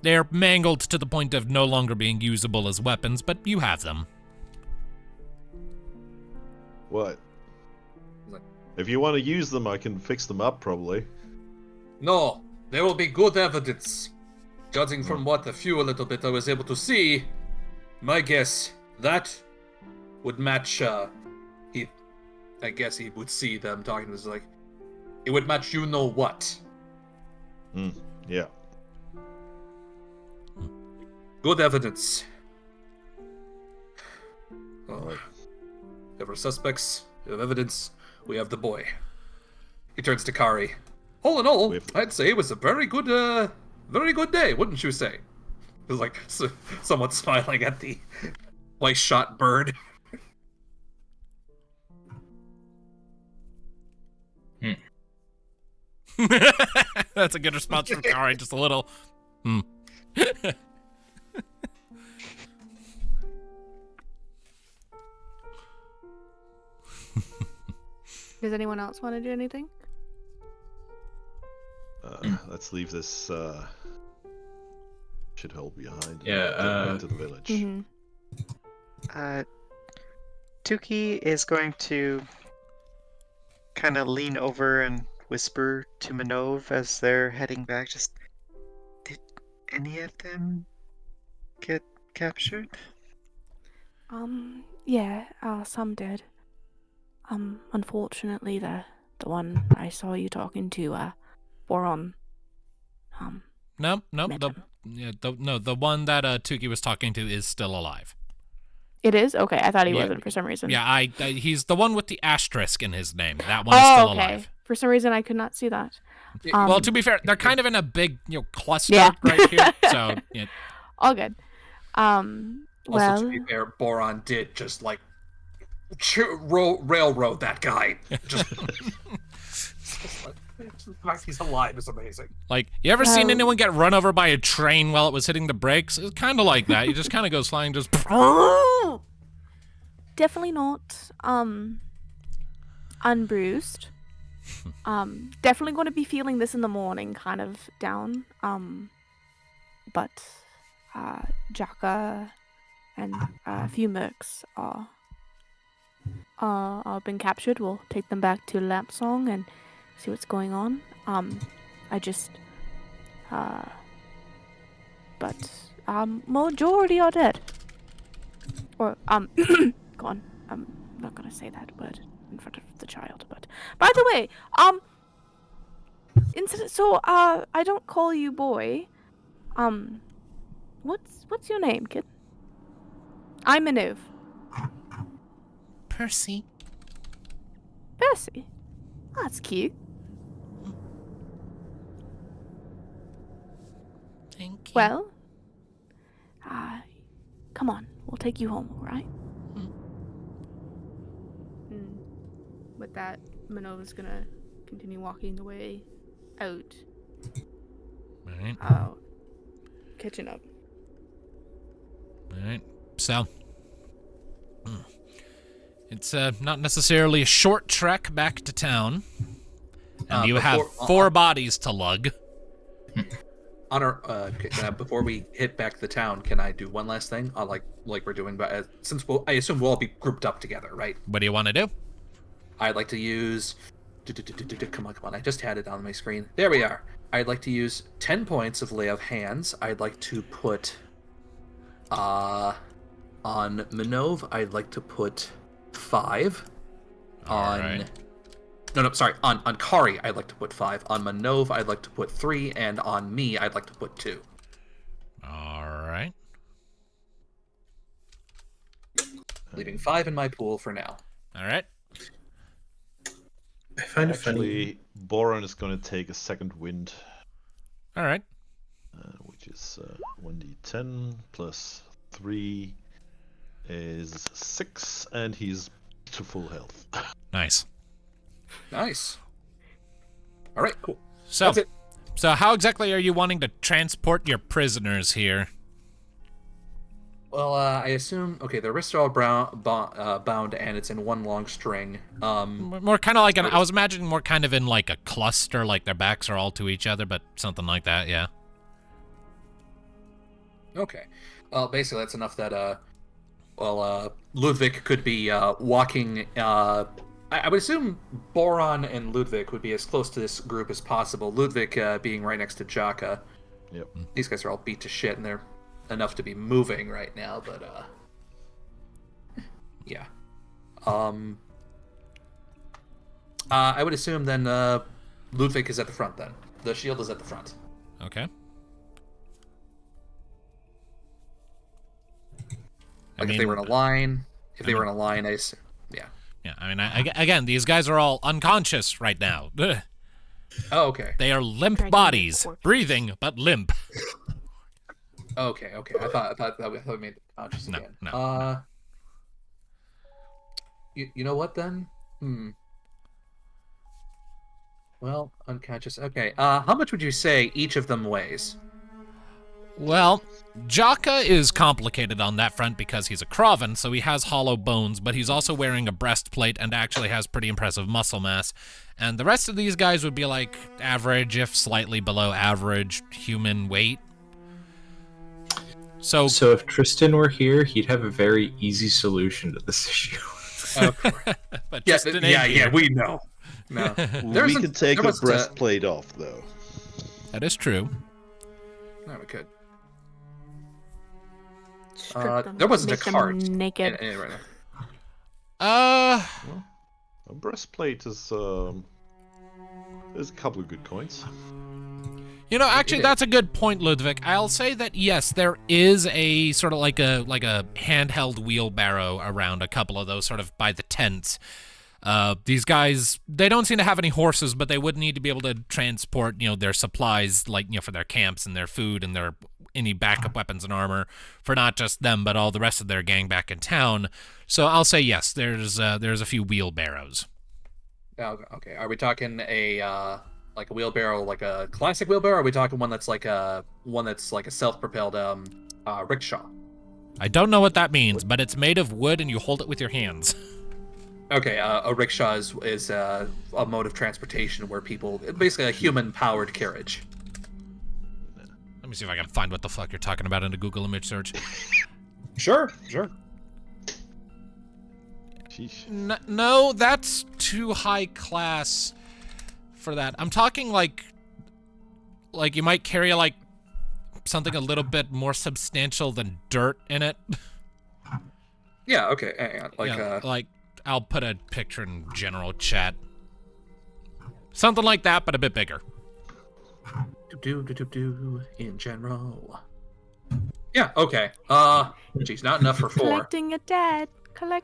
They're mangled to the point of no longer being usable as weapons, but you have them. What? If you want to use them, I can fix them up, probably. No, there will be good evidence. Judging from what a little bit I was able to see, my guess, that would match, I guess he would see them talking, was like, it would match you know what. Yeah. Good evidence. Right. There are suspects, we have evidence, we have the boy. He turns to Kari. All in all, I'd say it was a very good day, wouldn't you say? It was like somewhat smiling at the twice-shot bird. That's a good response from Kari, just a little. Does anyone else want to do anything? Let's leave this shithole behind. Yeah, Into the village. Mm-hmm. Tuki is going to kind of lean over and whisper to Minnove as they're heading back. Just, did any of them get captured? Yeah, some did. Unfortunately, the one I saw you talking to, Boron. No, met the him. the one that Tuki was talking to is still alive. It is? Okay, I thought he Yeah. wasn't for some reason. Yeah, he's the one with the asterisk in his name. That one is still okay. alive. For some reason, I could not see that. Well, to be fair, they're kind of in a big, cluster Yeah. right here. So, yeah. All good. Also, to be fair, Boron did just like railroad that guy. Just the fact he's alive is amazing. Like, you ever seen anyone get run over by a train while it was hitting the brakes? It's kind of like that. He just kind of goes flying, just. Definitely not. Unbruised. Definitely going to be feeling this in the morning, kind of down. But Jaka and a few mercs are been captured. We'll take them back to Lamp Song and see what's going on. But majority are dead. Or go on. I'm not gonna say that word in front of the child. But by the way, so I don't call you boy. What's your name, kid? I'm Minnove. Percy. Percy. That's cute. Thank you. Well, come on. We'll take you home, all right? With that, Minnove's gonna continue walking the way out. Alright. Catching up. Alright. So. It's not necessarily a short trek back to town. And you have 4 bodies to lug. Before we hit back the town, can I do one last thing? Like we're doing, but since I assume we'll all be grouped up together, right? What do you want to do? I'd like to use. Come on! I just had it on my screen. There we are. I'd like to use 10 points of lay of hands. I'd like to put On Minnove, I'd like to put 5. On on Kari, I'd like to put 5. On Minnove, I'd like to put 3, and on me, I'd like to put 2. All right. Leaving 5 in my pool for now. All right. I find it funny. Actually, Boron is going to take a second wind, All right. which is 1d10 plus 3 is 6, and he's to full health. Nice. Nice. All right, cool. So, That's it. so how exactly are you wanting to transport your prisoners here? Well, I assume, okay, the wrists are all bound, and it's in one long string. More kind of like I was imagining more kind of in like a cluster, like their backs are all to each other, but something like that, yeah. Okay. Well, basically, that's enough that, Ludviek could be walking. I would assume Boron and Ludviek would be as close to this group as possible. Ludviek being right next to Jaka. Yep. These guys are all beat to shit, and they're enough to be moving right now, but yeah. I would assume then Ludviek is at the front then. The shield is at the front. Okay. Like if they were in a line, I assume, yeah. Yeah, I mean, again, these guys are all unconscious right now. Ugh. Oh, okay. They are limp Dragging bodies, corpses. breathing but limp. Okay. I thought we made them conscious No, again. no. You know what then? Well, unconscious. Okay. How much would you say each of them weighs? Well, Jaka is complicated on that front because he's a Kraven, so he has hollow bones, but he's also wearing a breastplate and actually has pretty impressive muscle mass. And the rest of these guys would be like average, if slightly below average, human weight. So if Tristan were here, he'd have a very easy solution to this issue. but Yeah, just an idea. we know. No. We can take a breastplate off, though. That is true. No, we could. Strip them, there wasn't a make them cart. naked. Right Uh, A breastplate is a couple of good coins. you know, actually, is. that's a good point, Ludviek. I'll say that yes, there is a sort of like a handheld wheelbarrow around a couple of those, sort of by the tents. These guys, they don't seem to have any horses, but they would need to be able to transport, their supplies, like, for their camps and their food and their any backup weapons and armor for not just them, but all the rest of their gang back in town. So I'll say yes, there's a few wheelbarrows. Oh, okay. Are we talking a wheelbarrow, like a classic wheelbarrow? Or are we talking one that's like a self-propelled rickshaw? I don't know what that means, but it's made of wood and you hold it with your hands. Okay, a rickshaw is a mode of transportation where people, basically a human-powered carriage. Let me see if I can find what the fuck you're talking about in a Google image search. Sure. Sheesh. No, that's too high class for that. I'm talking like you might carry like something a little bit more substantial than dirt in it. Yeah. Okay. Hang on. Like I'll put a picture in general chat. Something like that, but a bit bigger. Do in general. Yeah. Okay. Geez, not enough for 4. Collecting a dead.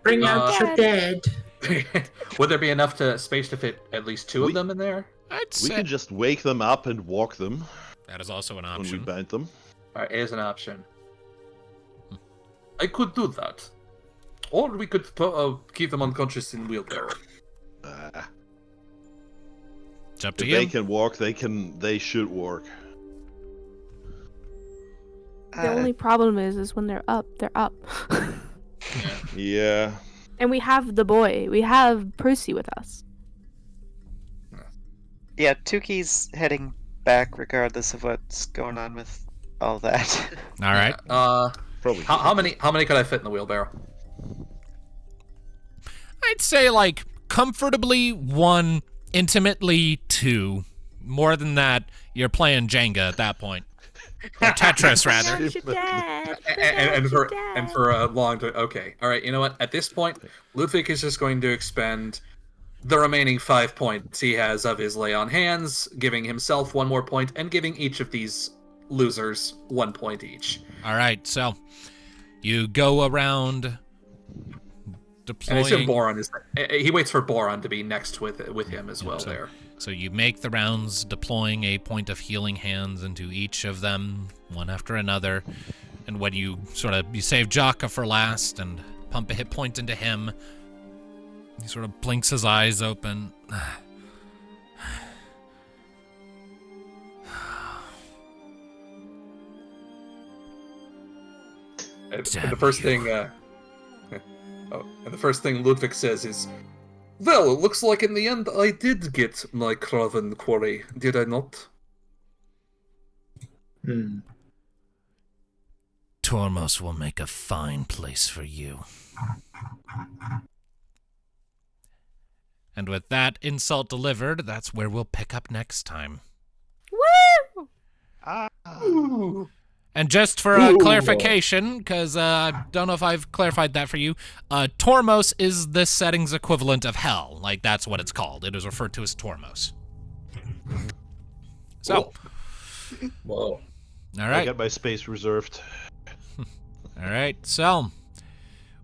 Bring out out the your dead. Would there be enough space to fit at least 2 of them in there? I'd We say can just wake them up and walk them that is also an when we option. bind them. All right, here's an option. I could do that, or we could keep them unconscious in wheelbarrow. It's up to If you. they can walk, they should walk. The only problem is when they're up. Yeah. And we have the boy. We have Percy with us. Yeah, Tuki's heading back regardless of what's going on with all that. All right. Probably. How many could I fit in the wheelbarrow? I'd say like comfortably 1, intimately 2. More than that, you're playing Jenga at that point. Or Tetris, rather. Without your dad. and Without your dad. for a long time. Okay, all right. You know what? At this point, Ludviek is just going to expend the remaining 5 points he has of his lay on hands, giving himself 1 more point, and giving each of these losers 1 point each. All right, so you go around And I deploying. assume Boron is. He waits for Boron to be next with him as well. so- There. So you make the rounds, deploying a point of healing hands into each of them, one after another. And when you you save Jaka for last and pump a hit point into him, he sort of blinks his eyes open. And Damn the first you. thing, and the first thing Ludviek says is, "Well, it looks like in the end I did get my Kraven quarry, did I not?" Tormos will make a fine place for you. And with that insult delivered, that's where we'll pick up next time. Woo! Ooh. And just for clarification, because I don't know if I've clarified that for you, Tormos is this setting's equivalent of hell. Like, that's what it's called. It is referred to as Tormos. So, Whoa. all I right. got my space reserved. All right, so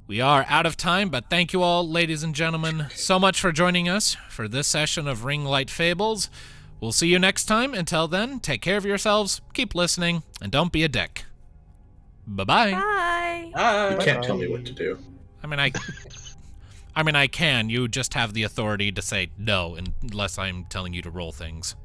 we are out of time, but thank you all, ladies and gentlemen, so much for joining us for this session of Ringlight Fables. We'll see you next time. Until then, take care of yourselves, keep listening, and don't be a dick. Bye-bye. Bye. Ah. You can't tell me what to do. I mean, I can. You just have the authority to say no unless I'm telling you to roll things.